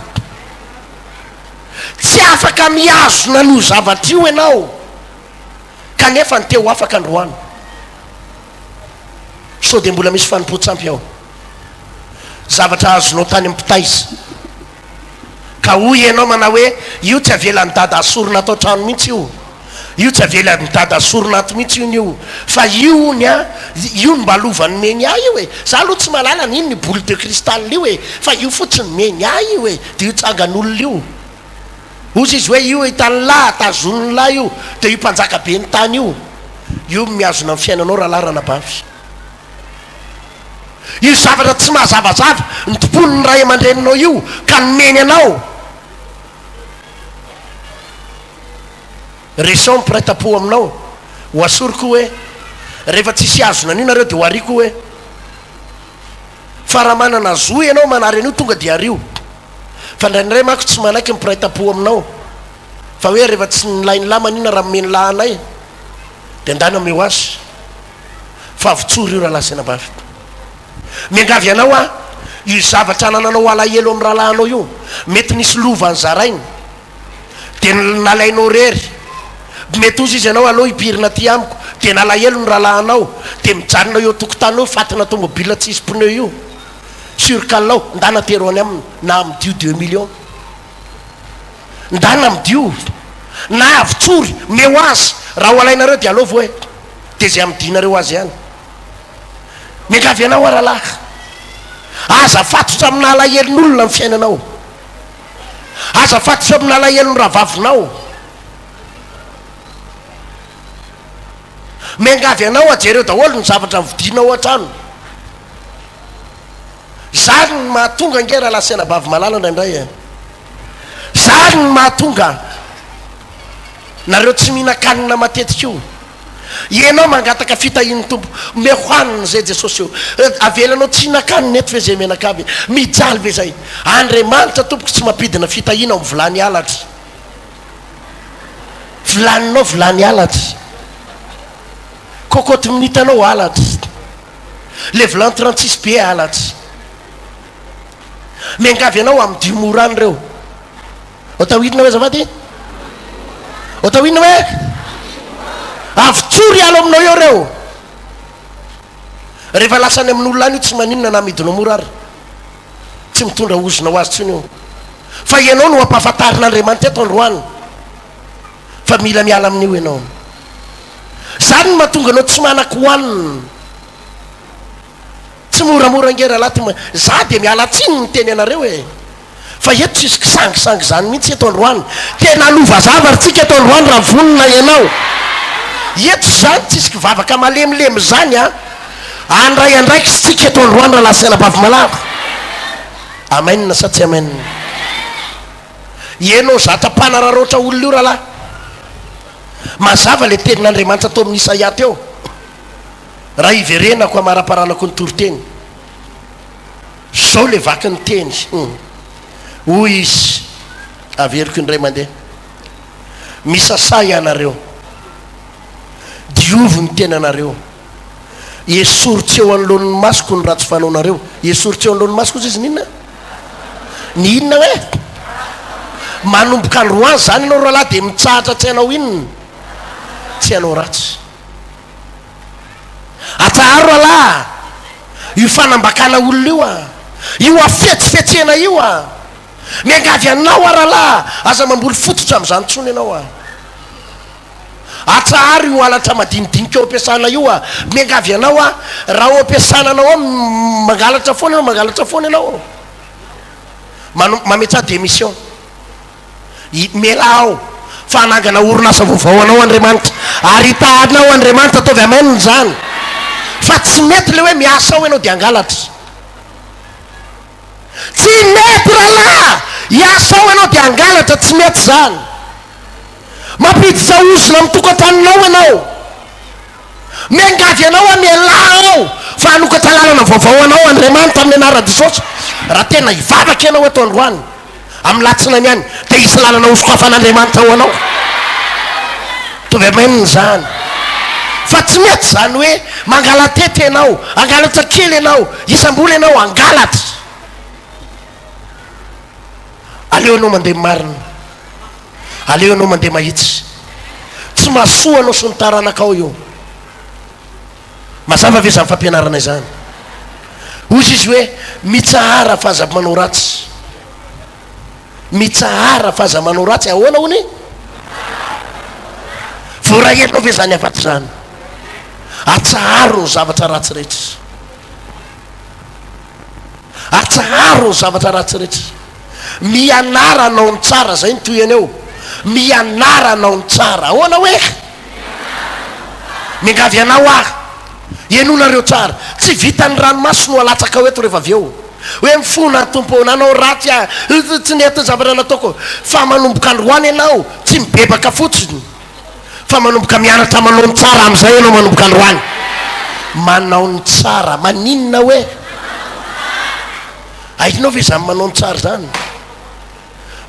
tsy afaka miazona n'io zavatra io ianao kanefa ny teo afaka androany so de mbola misy fanompo-tsampy ao zavatra azonao tany amin'ny mpitaiza ka hoy ianao mana hoe io tsy avelan'ny dada asorona atao trano mihitsy io tsy avelan'ny dada asorona ato mihitsy io nio fa io ny a io ny mba lovany meny ah io e za aloha tsy malala ny ino ny boule de cristal io e fa io fotsiny meny ah io e de io tsangan'olona io ozy izy hoe io hitan'ny lahy tazoniny lahy io de io mpanjaka be ny tany io miazona amin'ny fiainanao raha larana bavy io zavatra tsy mahazavazava ny tompony ny ray aman-dreninao io ka nomeny anao reson mipiraita-po aminao ho asoriko hoe rehefa tsisy azona an'io nareo de ho ariko hoe fa raha manana zo ianao manary an'io tonga de ario fa ndraindray manko tsy manaiky mipiraita-po aminao fa hoe rehefa tsy nilay ny lamanina raha momeny lahy anay de andany ameo azy fa avotsory io raha lasina bavy miangavy anao a io zavatra nananao alahelo amin'ny rahalahinao io mety nisy lova ny zarainy de nalainao rery mety ozy izy anao aloha hipirina ty amiko de nalahelo ny rahalahinao de mijanonao eo tokotanao fatina tomobile tsisy pneu io surcalinao ndana tero any aminy na amidio 2 millions ndana amidio na avotsory meo azy raha ho alainareo de alova hoe de zay amidinareo azy ihany miangavy anao aralahy aza fatotra amina alahelon'olona ny fiainanao aza fatotra amina alahelony raha vavinao miangavy anao ajereo daholo ny zavatra nividinao an-trano zany ny mahatonga nge raha lasena bavy malala ndraindray e zany ny mahatonga nareo tsy mihina-kanina matetika io ianao mangataka fitahin'ny tompo mehoaniny zay jesosy eo avelanao tsy hina-kanina eto ve zay menakaby mijaly ve zay andriamanitra tompoko tsy mampidina fitahina ao volany alatra volaninao volany alatra kokoty minitanao alatra le volany 36 be alatra miangavy anao amin'ny diomorany reo otahoidina hoe zavaty otahoidina hoe avotsory alo aminao eo reo rehefa lasany amin'olona any io tsy maninona na midinao morary tsy mitondra ozona ho azy tsony io fa ianao no ampahafatarin'andriamanitra eto androany fa mila miala amin'io ianao zany no mahatonga anao tsy manako hoaniny tsy moramora ngera laty za de miala tsiny ny teny anareo e fa eto tsisy kisangisangy zany mihitsy eto androany tena lova zavarytsika eto androany raha vonina ianao eto zany tsisy kivavaka malemilemy zany a andray andraiky sy tsika eto androany raha lasaina bavy malako amainina sa tsy amainina ianao zatra-pana raha roatra olona io rahalahy mazava le tenin'andriamanitra atao amin'ny Isaia teo raha iverenako amara-paranako ny toriteny zao le vaky ny teny hoy izy averiko indray mandeha misasa ianareo diovy ny tenanareo esoritsy eo anoloan'ny masoko ny ratsy fanaonareo esoritsy eo anoloan'ny masoko izy ninona ny inona hoe manomboka androany zany ianao rahalahy de mitsahatra tsy hainao inona tsy hainao ratsy atsaharo rahalahy io fanambakana olona io a io afetsifetsena io a miangavy anao a rahalahy aza mamboly fototra am'izany tsony ianao a atsaharo io alatra madinidinika eo ampiasana io a miangavy anao a raha o ampiasana anao ao mangalatra foana ianao mangalatra foana ianao mametsah démission mela ao fa anangana orinasa vaovao anao Andriamanitra ary itahanao Andriamanitra ataovy amaininy zany fa tsy mety le hoe miasa ao ianao de angalatra tsy mety rahalahy hiasa ao ianao de angalatra tsy mety zany mampiditsahosona mitokatranonao ianao miangavy anao a mialà ao fa hanokatra lalana vaovao anao Andriamanitra amin'ny anara-Jesosy raha tena hivavaka ianao eto androany amin'ny latsina niany de isy lalana hosokafan'Andriamanitra ao anao tovy amaininy zany fa tsy mety zany hoe mangalatety ianao angalatra kely ianao isam-bola ianao angalatra aleo anao mandeha marina aleo anao mandeha mahitsy tsy mahasoa anao sy ny taranakao io mazava ve zany fampianaranay zany ozy izy hoe mitsahara fa aza manao ratsy mitsahara fa aza manao ratsy ahoana hony voarahenao ve zany afaty zany atsaharo ny zavatra ratsy rehetra atsaharo ny zavatra ratsy rehetra mianara anao ny tsara zay ny toy aneo mianara anao ny tsara ahoana hoe miangavy anao ah ianonareo tsara tsy vitany ranomaso no alatsaka hoeto rehefa avy eo hoe mifona tompoana anao ratsy a tsy nety zavatra nataoko fa manomboka androany ianao tsy mibebaka fotsiny fa manomboka mianatra manao ny tsara am'izay ianao manomboka androany manao ny tsara maninona hoe ainao ve zany manao ny tsara zany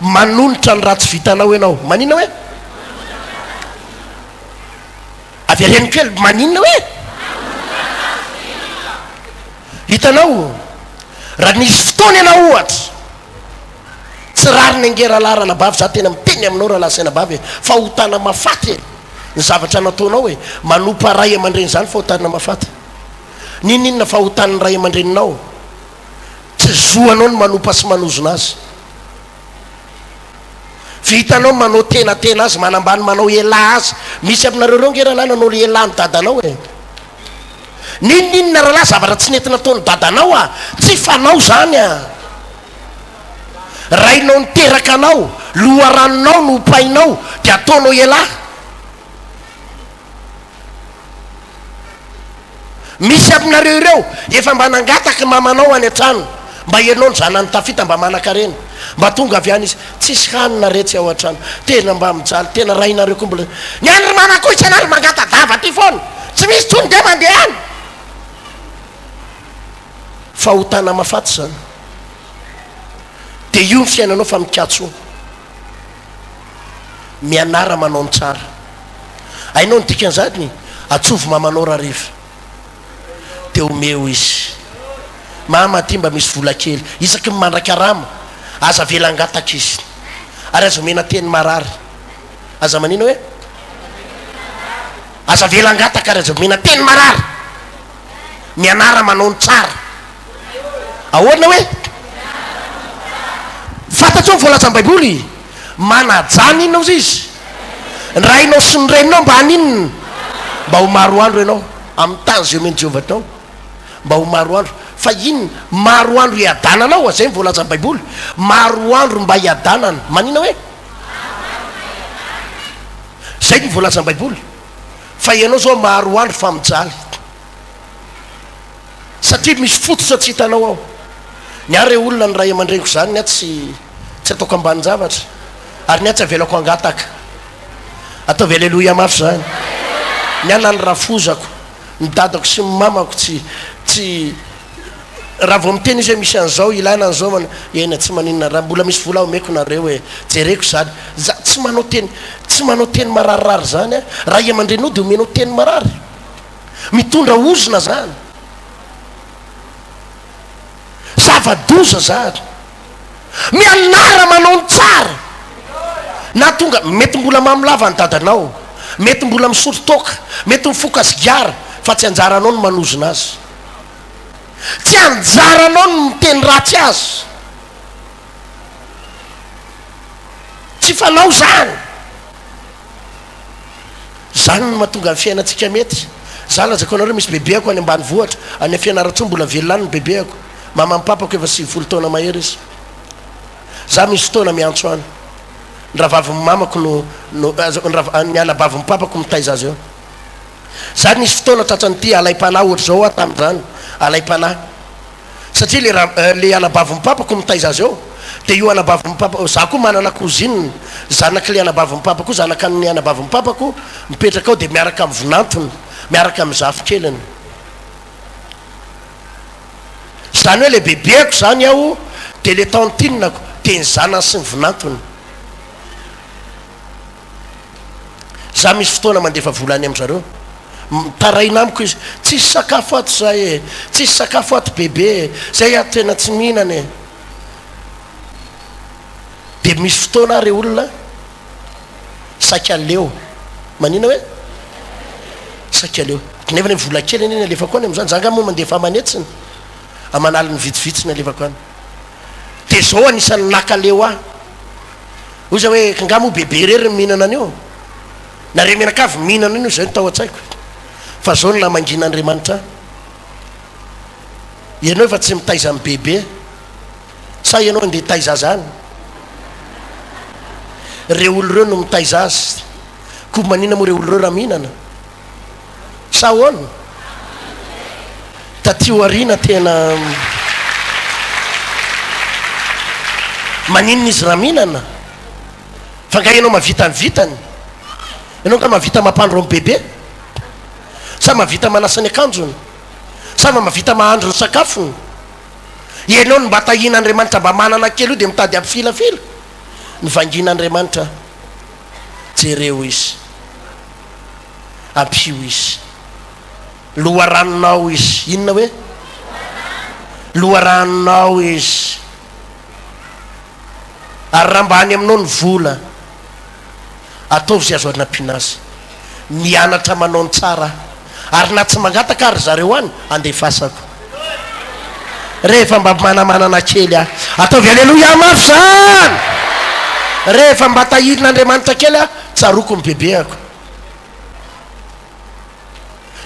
manonitra ny ratsy vitanao ianao maninona hoe avy areny kely maninona hoe hitanao raha nisy fotoana ianao ohatra tsy rary ny angeralarana bavy za tena miteny aminao raha lasaina bavy fa hotana mafaty ny zavatra nataonao hoe manompa ray aman-dreny zany fa hotana mafaty nininona fa hotan'ny ray aman-dreninao tsy zoanao ny manompa sy manozona azy vitanao manao tenatena azy manambany manao ela azy misy aminareo reo ngeralahy nanao le ela ny dadanao e nininona rahalahy zavatra tsy nety nataony dadanao a tsy fanao zany a rainao niteraka anao loharanonao no opainao de ataonao ela misy aminareo ireo efa mba nangataka mamanao any an-trano mba ianao ny zanany tafita mba manan-karena mba tonga avy any izy tsisy hanina retsy ao an-trano tena mba mijaly tena rainareo ko mbola ny andry manako isy anary mangata dava ty foana tsy misy tsony de mandeha any fa hotana mafaty zany de io ny fiainanao fa mikatso mianara manao ny tsara ainao ny dikan'izany atsovy mamanao rariva de omeo izy mama ty mba misy vola kely isaky mandrakarama aza velangataka izy ary aza omena teny marary aza manino hoe aza velangataka ary aza omena teny marary mianara manao ny tsara ahoana hoe fantatro ny voalaza baiboly manajany inao zy izy rainao sy ny reninao mba haninina mba ho maro andro ianao amin'ny tany zay omeny Jehovah tao mba ho maro andro fa inona maro andro hiadananao a zay ny voalaza baiboly maro andro mba hiadanana manina hoe zay ny voalaza baiboly fa ianao zao maro andro fa mijaly satria misy fototra tsy hitanao ao ny ary re olona ny ray aman-dreniko zany ny a tsy ataoko ambany zavatra ary ny a tsy avelako angataka ataovy aleloia mafy zany ny ana ny rafozako ny dadako sy mamako tsy raha vao miteny izy hoe misy an'izao ilana an'izao ena tsy maninona raha mbola misy vola omeko nareo hoe jereko zany za tsy manao teny tsy manao teny mararirary zany a raha iamandrenao de omenao teny marary mitondra ozona zany zava-doza zany mianara manao ny tsara na tonga mety mbola mamilava ny dadanao mety mbola misotro toka mety mifoka sigara fa tsy anjaranao ny manozona azy tsy anjaranao ny miteny ratsy azy tsy fanao zany zany no mahatonga ny fiainantsika mety za lazako anareo misy bebeako any ambany vohatra any fianaratso mbola velany ny bebeako mama mipapako efa 9 taona mahery izy za misy fotoana miantso any nravavy mamako nyalabavy mipapako mitaiza azy eo za nisy fotoana tratranyity alay-pana ohatra zao a tam'zany alay-pana satria le alabavy mipapako mitaiza azy eo de io anabavy mipapako za koa manana kozininy zanaky le anabavy mipapako zanaka amin'ny anabavy mipapako mipetraka ao de miaraka amy vinantony miaraka amy zafikeliny zany hoe le bebeako zany aho de le tantinako de ny zanany sy ny vinantony za misy fotoana mandefa volany am'zareo taraina amiko izy tsisy sakafo ato zay e tsisy sakafo ato bebe zay ato tena tsy mihinana e de misy fotoana re olona sakaleo manina hoe sakaleo nefa ny vola kely iny alefako any am'zany zanga moa mandefa manetsiny amanaliny vitsivitsiny alefako any de zao anisany nakaleo ah ozy hoe ngamo bebe rery mihinana an'io nare menakavy mihinana an'io zay no tao an-tsaiko fa zao no namangina andriamanitra ianao efa tsy mitaiza amy bebe sa ianao nde taiza zany re olo reo no mitaiza azy ko manina moa re olo reo raha mihinana sa hoana tatio arina tena maninona izy raha mihinana fa nga ianao mavita ny vitany ianao ka mavita mampandro amy bebe sa mavita manasa ny akanjony sa mavita mahandro ny sakafony ianao no mba tahin'andriamanitra mba manana kely io de mitady aby filafila ny vangin'andriamanitra jereo izy ampio izy loharanonao izy inona hoe loharanonao izy ary raha mba hany aminao ny vola ataovy zay azo anampianazy mianatra manao ny tsara ary na tsy mangataka ary zareo any andefasako rehefa mba manamanana kely ah ataovy aleloia mafy zany rehefa mba tahirin'andriamanitra kely ah tsaroko my bebeako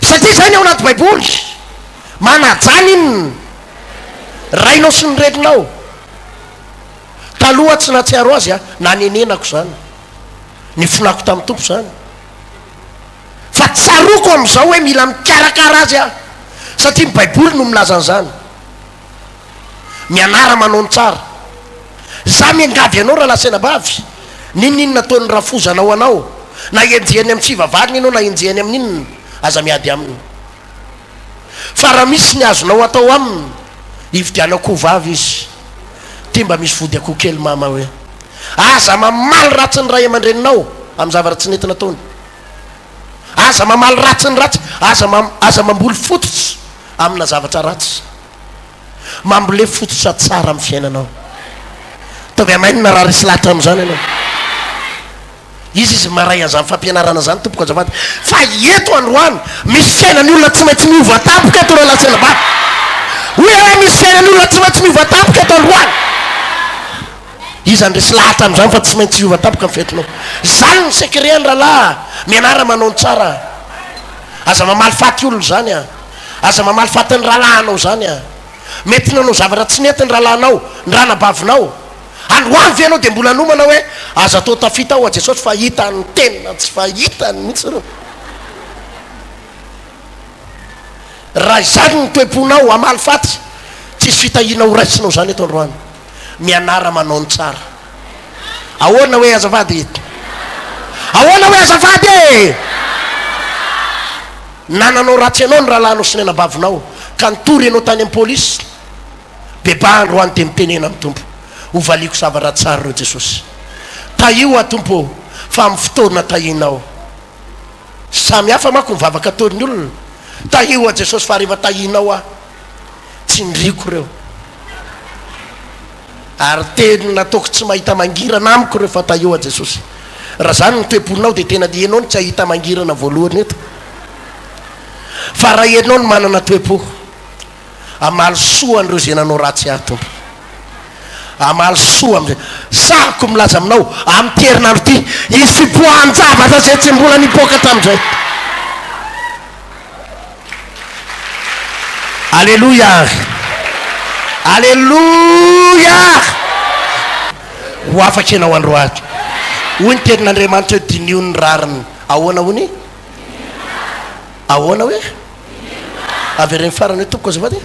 satria zany ao anaty baiboly manajany inny rainao sy ny reninao taloha tsy natsiaro azy a nanenenako zany ny finako tamin'ny tompo zany fa tsaroko am'izao hoe mila mikarakara azy a satria my baiboly no milazan'zany mianara manao ny tsara za miangavy anao raha lasenabavy ninninona ataony rafozanao anao na enjehany amy tsivavariny anao na enjehany amin'inona aza miady aminy fa raha misy ny azonao atao aminy ividianao koa vavy izy ty mba misy vody akoho kely mama hoe aza mamaly ratsy ny ray aman-dreninao amy zavara tsy nentina ataony aza mamaly ratsy ny ratsy aza mamboly fototsy amina zavatra ratsy mambole fototra tsara amy fiainanao taovy amainina raha resy lahatra am'zany anao izy maray an'zany fampianarana zany tompoko azavady fa eto androany misy fiainany olona tsy maintsy miova tampoka eto reo lasenabavy hoe misy fiainany olona tsy maintsy miova tampoka eto androany izy andresy lahatra am'zany fa tsy maintsy iova tampoka amy fetinao zany ny sekreany rahalahy mianara manao ny tsara aza mamaly faty olona zany a aza mamaly faty ny rahalahinao zany a mety nanao zavatra tsy nety ny rahalahinao ny ranabavinao androany ve anao de mbola nomana hoe aza atao tafita ao a jesosy fa hitany tenina tsy fahitany mihitsy reo raha izany ny toeponao amaly faty tsisy fitahina ho raisinao zany eto androany mianara manao ny tsara ahoana hoe azavady ahoana hoe azavady e nananao ratsy anao ny rahalahinao sy ny anabavinao ka nitory anao tany amy polisy beba androany de mitenena amy tompo hovaliko zavatra tsara reo jesosy ta io a tompo fa amin'ny fotoana tahinao samy hafa mako mivavaka ataon'ny olona tahio a jesosy fa rehefa tahinao a tsy ndriko reo ary teny nataoko tsy mahita mangirana amiko reo fa tahio a jesosy raha zany ny toepolinao dia tena lianao ny tsy ahita mangirana voalohany eto fa raha ianao ny manana toepo amaly soa an'ireo zay nanao ratsy ahy tompo amaly soa am'zay sahako milaza aminao amin'ny terinandro ty ifipohan-javatra zay tsy mbola nipoaka tam'izay alleloia alleloia ho afaka ianao androaty hoy ny tenin'andriamanitra hoe dinio ny rariny ahoana hony ahoana hoe avy reny farany hoe tompoko azafady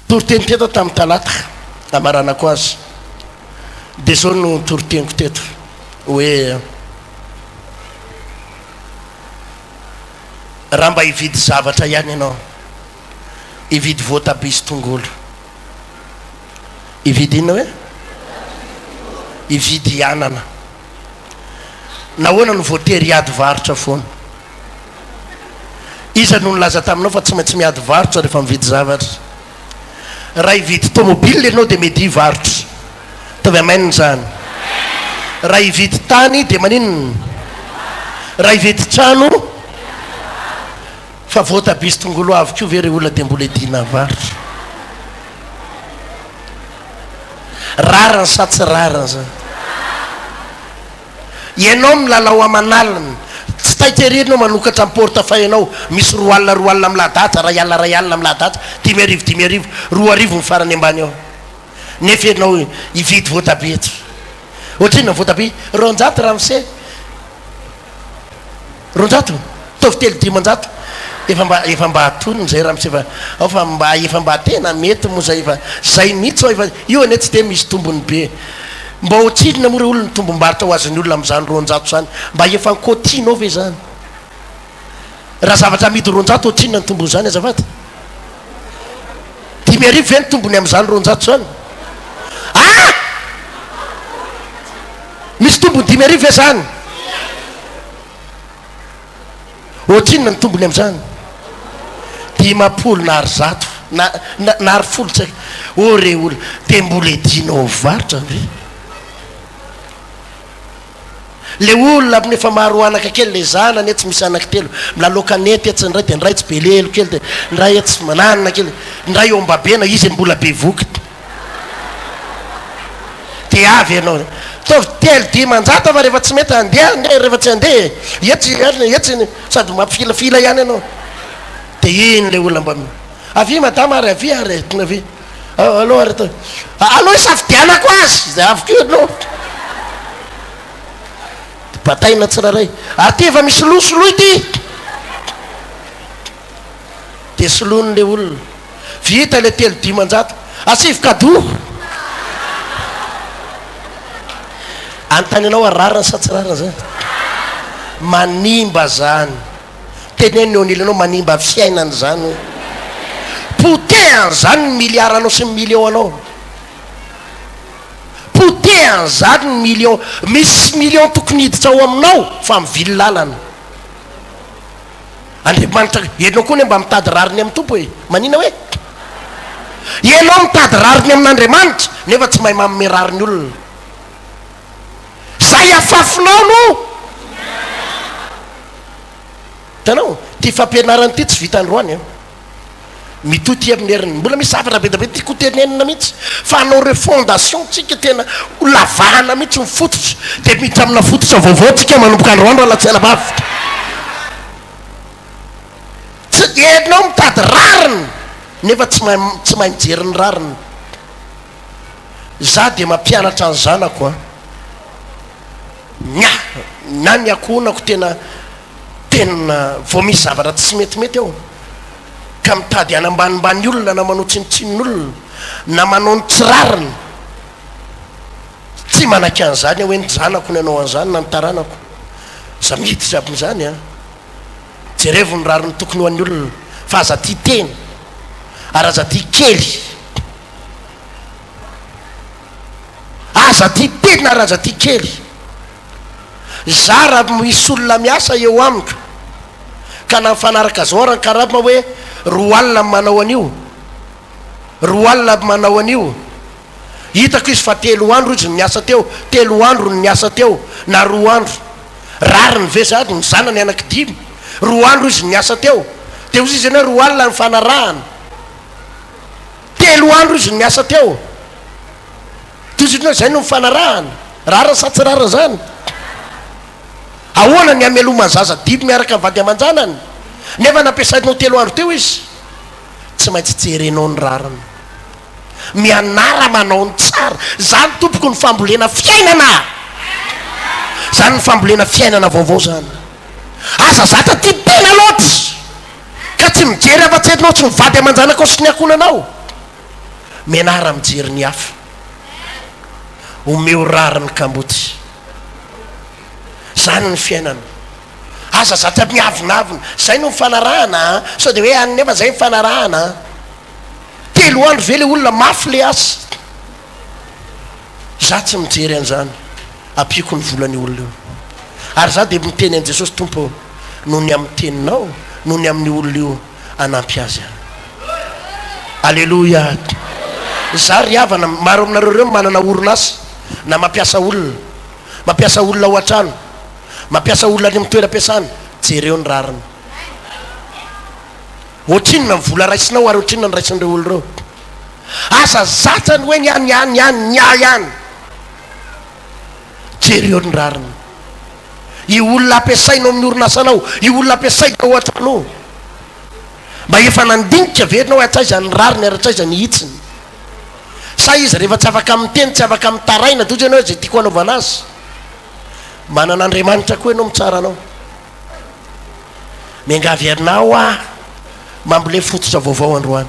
toriteny teto tamin'ny talata amaranako azy dia zao no toriteniko teto hoe raha mba hividy zavatra ihany ianao hividy voatabia sy tongolo hividy inona hoe hividy anana nahoana no voatery hiady varotra foana iza no nilaza taminao fa tsy maintsy miady varotra rehefa mividy zavatra raha hividy tomobile ianao dia medy varotra tavy amaininy zany raha hividy tany dia maninona raha hividy trano fa voatabia sy tongolo avy ko ve re olona dia mbola edina varotra rarany sa tsy rarany zany ianao milalao amanaliny tsy taitererinao manokatra amin'ny portefeuille-nao misy roa alina miladata ray alina miladata 10 arivo ny farany ambany ao nefa ianao hividy voatabia eto ohatrina voatabia 200 ramose 200 tovy telo 10 efa mba atonony zay ramose efa mba tena mety moa zay efa zay mihitsy efa io ane tsy de misy tombony be mba otsidina moa re olona tombom-baritra ho azony olona am'izany 200 zany mba efa nkotinao ve zany raha zavatra midy 200 otsinina ny tombony zany azafady 10 arivo ve ny tombony am'izany 200 zany misy tombony 10 arivo ve zany otsinina ny tombony am'izany 10 na ary 100 na ary folo tsaika o re olona dia mbola edinao varotra ve le olona nefa maro anaka kely le zanany tsy misy anaka telo milalokanety etsy ndray dia ndray tsy belelo kely dia ndray etsy mananina kely ndray eo ambabena izy mbola be voky dia avy ianao tovy telo 10 fa rehefa tsy mety andeha rehefa tsy andeha etsy sady mampifilafila ihany ianao dia iny le olona mba avy madama ary avy ary tona avy aloha ary atao aloha isafidianako azy zay avy keo anao bataina tsiraray ary ty efa misy soloa ity dia solony le olona vita le telo 10 asivokado antany anao ararany sa tsy rarana zany manimba zany teneny eo anilanao manimba fiainany zany poteany zany ny miliaranao sy ny million anao poteany zany ny million misy million tokony hiditra ao aminao fa mivily lalana andriamanitra ianao koa ny mba mitady rariny amin'ny tompo hoe manina hoe ianao mitady rariny amin'andriamanitra nefa tsy mahay manome rariny olona zay afafinao no tanao ty fampianarany ty tsy vita androany mitoty amin'ny heriny mbola misy zavatra be da be tiako tenenina mihitsy fa anao re fondation tsika tena lavahana mihitsy mifototra dia miditra amina fototra vaovao tsika manomboka androandro alatsela bavy tsy enao mitady rariny nefa tsy mahay mijery ny rariny za dia mampianatra ny zanako na ny akohonako tena vao misy zavatra tsy metimety ao ka mitady anambanimbany olona na manao tsinotsinon'olona na manao ny tsirariny tsy manaky an'izany hoe ny zanako ny anao an'izany na ny taranako za mihiditra abin'izany jerevo ny rariny tokony ho an'ny olona fa aza ty teny ary aza ty kely aza ty teny ary aza ty kely za raha misy olona miasa eo amiko ka na mifanaraka zao rany karama hoe roa alina manao an'io, roa alina manao an'io, hitako izy fa 3 andro izy miasa teo, 3 andro ny miasa teo na 2 andro, rary ny ve zady ny zanany anaky 5, 2 andro izy miasa teo, de ozy izy eny hoe roa alina ny fanarahana, 3 andro izy miasa teo, toziny hoe zay no mifanarahana, rara sa tsy rara zany. Ahoana ny ameloma zaza 5 miaraka vady aman-janany nefa nampiasainao 3 andro teo izy, tsy maintsy jerenao ny rarany, mianara manao ny tsara. Zany tompoko ny fambolena fiainana, zany ny fambolena fiainana vaovao zany. Aza zata ty tena loatra ka tsy mijery afa-tsetinao tsy mivady aman-janako sy ny akonanao, mianara mijery ny hafa, omeo rariny kamboty, zany ny fiainana. Aza zata miavinavina, zay no mifanarahana, sao de hoe any nefa zay mifanarahana. 3 andro ve le olona mafy le asa, za tsy mijery an'izany, ampiko ny volany olona io. Ary za de miteny an' Jesosy, tompo noho ny amin'ny teninao, noho ny amin'ny olona io anampy azy any. Alleloia. Za ry havana, maro aminareo reo manana orinasa na mampiasa olona ao an-trano, mampiasa olona any amin'ny toeram-piasana, jereo ny rariny. Ohatrinona ny vola raisinao ary ohatrinona ny raisin'ireo olo reo. Asa zatany hoe nyany jereo ny rariny. I olona ampiasainao amin'ny orinasanao, i olona ampiasainao ao an-trano, mba efa nandinika verinao atsaiza ny rariny ary atsaiza ny hitsiny. Sa izy rehefa tsy afaka miteny, tsy afaka mitaraina, toy ianao hoe zay tiako anaovana azy, manana Andriamanitra koa ianao mitsara anao. Miangavy anao mambole fototra vaovao androany,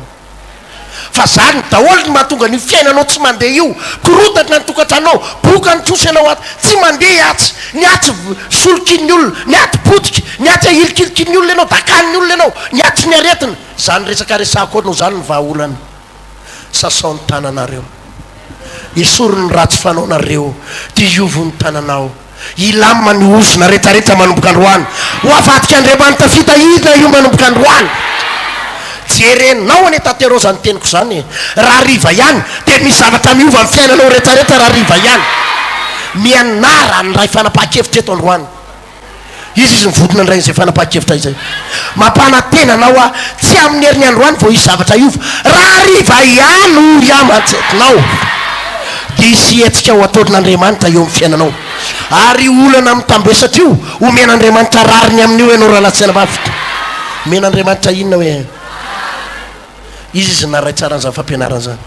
fa zany daholo ny mahatonga ny fiainanao tsy mandeha io, korotatana ny tokantranao, boka ny trosy anao aty, tsy mandeha atsy, ny atsy solokiny olona, ny aty potika, ny atsy ahilikilikiny olona ianao, dakaniny olona ianao, ny atsy ny aretina. Zany resaka resako anao, zany ny vahaolana. Sasao ny tananareo, isorony ratsy fanaonareo, ty iovo ny tananao, ilama ny ozona rehetrarehetra manomboka androany, ho avadika Andriamanitra fitahina io manomboka androany. Jerenao ane tatero zany teniko zany, raha riva ihany de misy zavatra miova amin'ny fiainanao rehetrarehetra, raha riva ihany. Mianara ny ray fanapaha-kevitra eto androany, izy mivodina ny ray izay fanapaha-kevitra izay, mampanatenanao tsy amin'ny herin'ny androany vao isy zavatra iova, raha riva ihany ory aman-tsetinao de isy hetsika ho ataon'Andriamanitra eo amin'ny fiainanao. Ary olana mitambesatra io omen'Andriamanitra rariny amin'io ianao raha latsena vavy, omen'Andriamanitra inona hoe izy naray tsara an'izany fampianarana zany.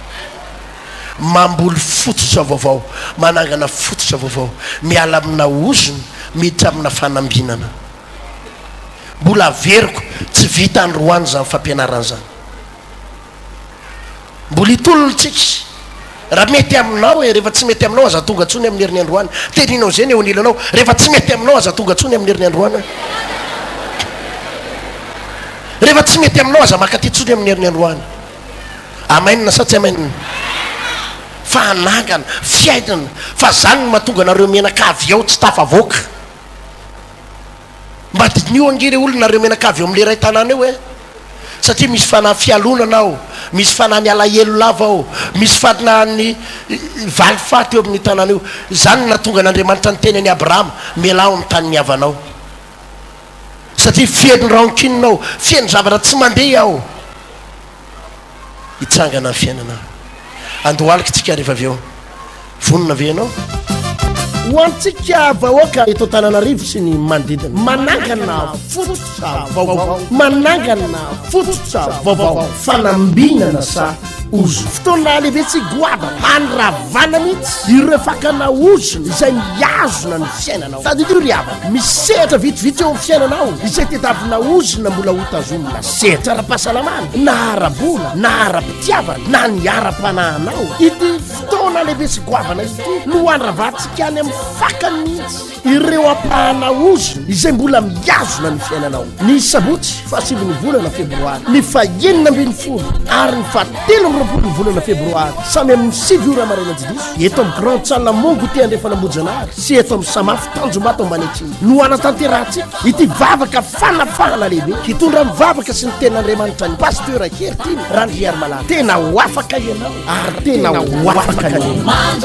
Mamboly fototra vaovao, manangana fototra vaovao, miala amina ozony, miditra amina fanambinana. Mbola averiko tsy vita androany zany fampianarana zany, mbola hitolontsika. Raha mety aminao rehefa tsy mety aminao aza tonga tsony amin'ny herin'ny androany, teninao zay ny eo anilanao, rehefa tsy mety aminao aza tonga tsony amin'ny herin'ny androany, rehefa tsy mety aminao aza makaty tsony amin'ny herin'ny androany. Amainina sa tsy amainina? Fanangana, fiainana, fa zany no mahatonga nareo menakavy ao tsy tafavoaka. Mba dinio angery olona nareo menakavy ao amin'le ray tanàna eo satria misy fanahy fialonana ao, misy fanahy ny alahelo lava ao, misy fanahy ny valifaty eo amin'ny tanàna io. Zany natonga n'Andriamanitra ny teny any Abrahama, melao amin'ny tany niavanao, satria fieny rankininao, fieny zavatra tsy mandeha ao, hitsangana ny fiainana. Andohalika tsika rehefa avy eo, vonona ve ianao? Ho antsika vahoaka eto Antananarivo sy ny manodidina, manangana fototra vaovao, manangana fototra vaovao, fanambinana sa ozo. Fotoana lehibe tsy goavana, handravana mihitsy ireo fakana ozona izay miazona ny fiainanao. Sady io ry havana, misehatra vitivity eo amin'ny fiainanao, izay tedavina ozona mbola hotazomina sehatra ara-pahasalamana, na ara-bola, na ara-pitiavana, na ny ara-panahanao. Ity fotoana lehibe sy goavana ity no andravatsika any amin'ny fakany mihitsy ireo ampahana ozo izay mbola miazona ny fiainanao. Ny sabotsy fahasiviny volana febroary, ny fahenina ambin'ny folo ary ny fahatelo amby roapolo ny volana febroary samy amin'ny 7 ora maraina jidiso eto amin'ny grand salle mongo te andrefana mojanary sy eto amin'ny samafy tanjombato ambanetsiny no anatanterahitsika ity vavaka fanafahana lehibe hitondra mivavaka sy ny ten'Andriamanitra ny pasteur Hertine Randriary Malala. Tena ho afaka ianao ary tena ho afaka ianao.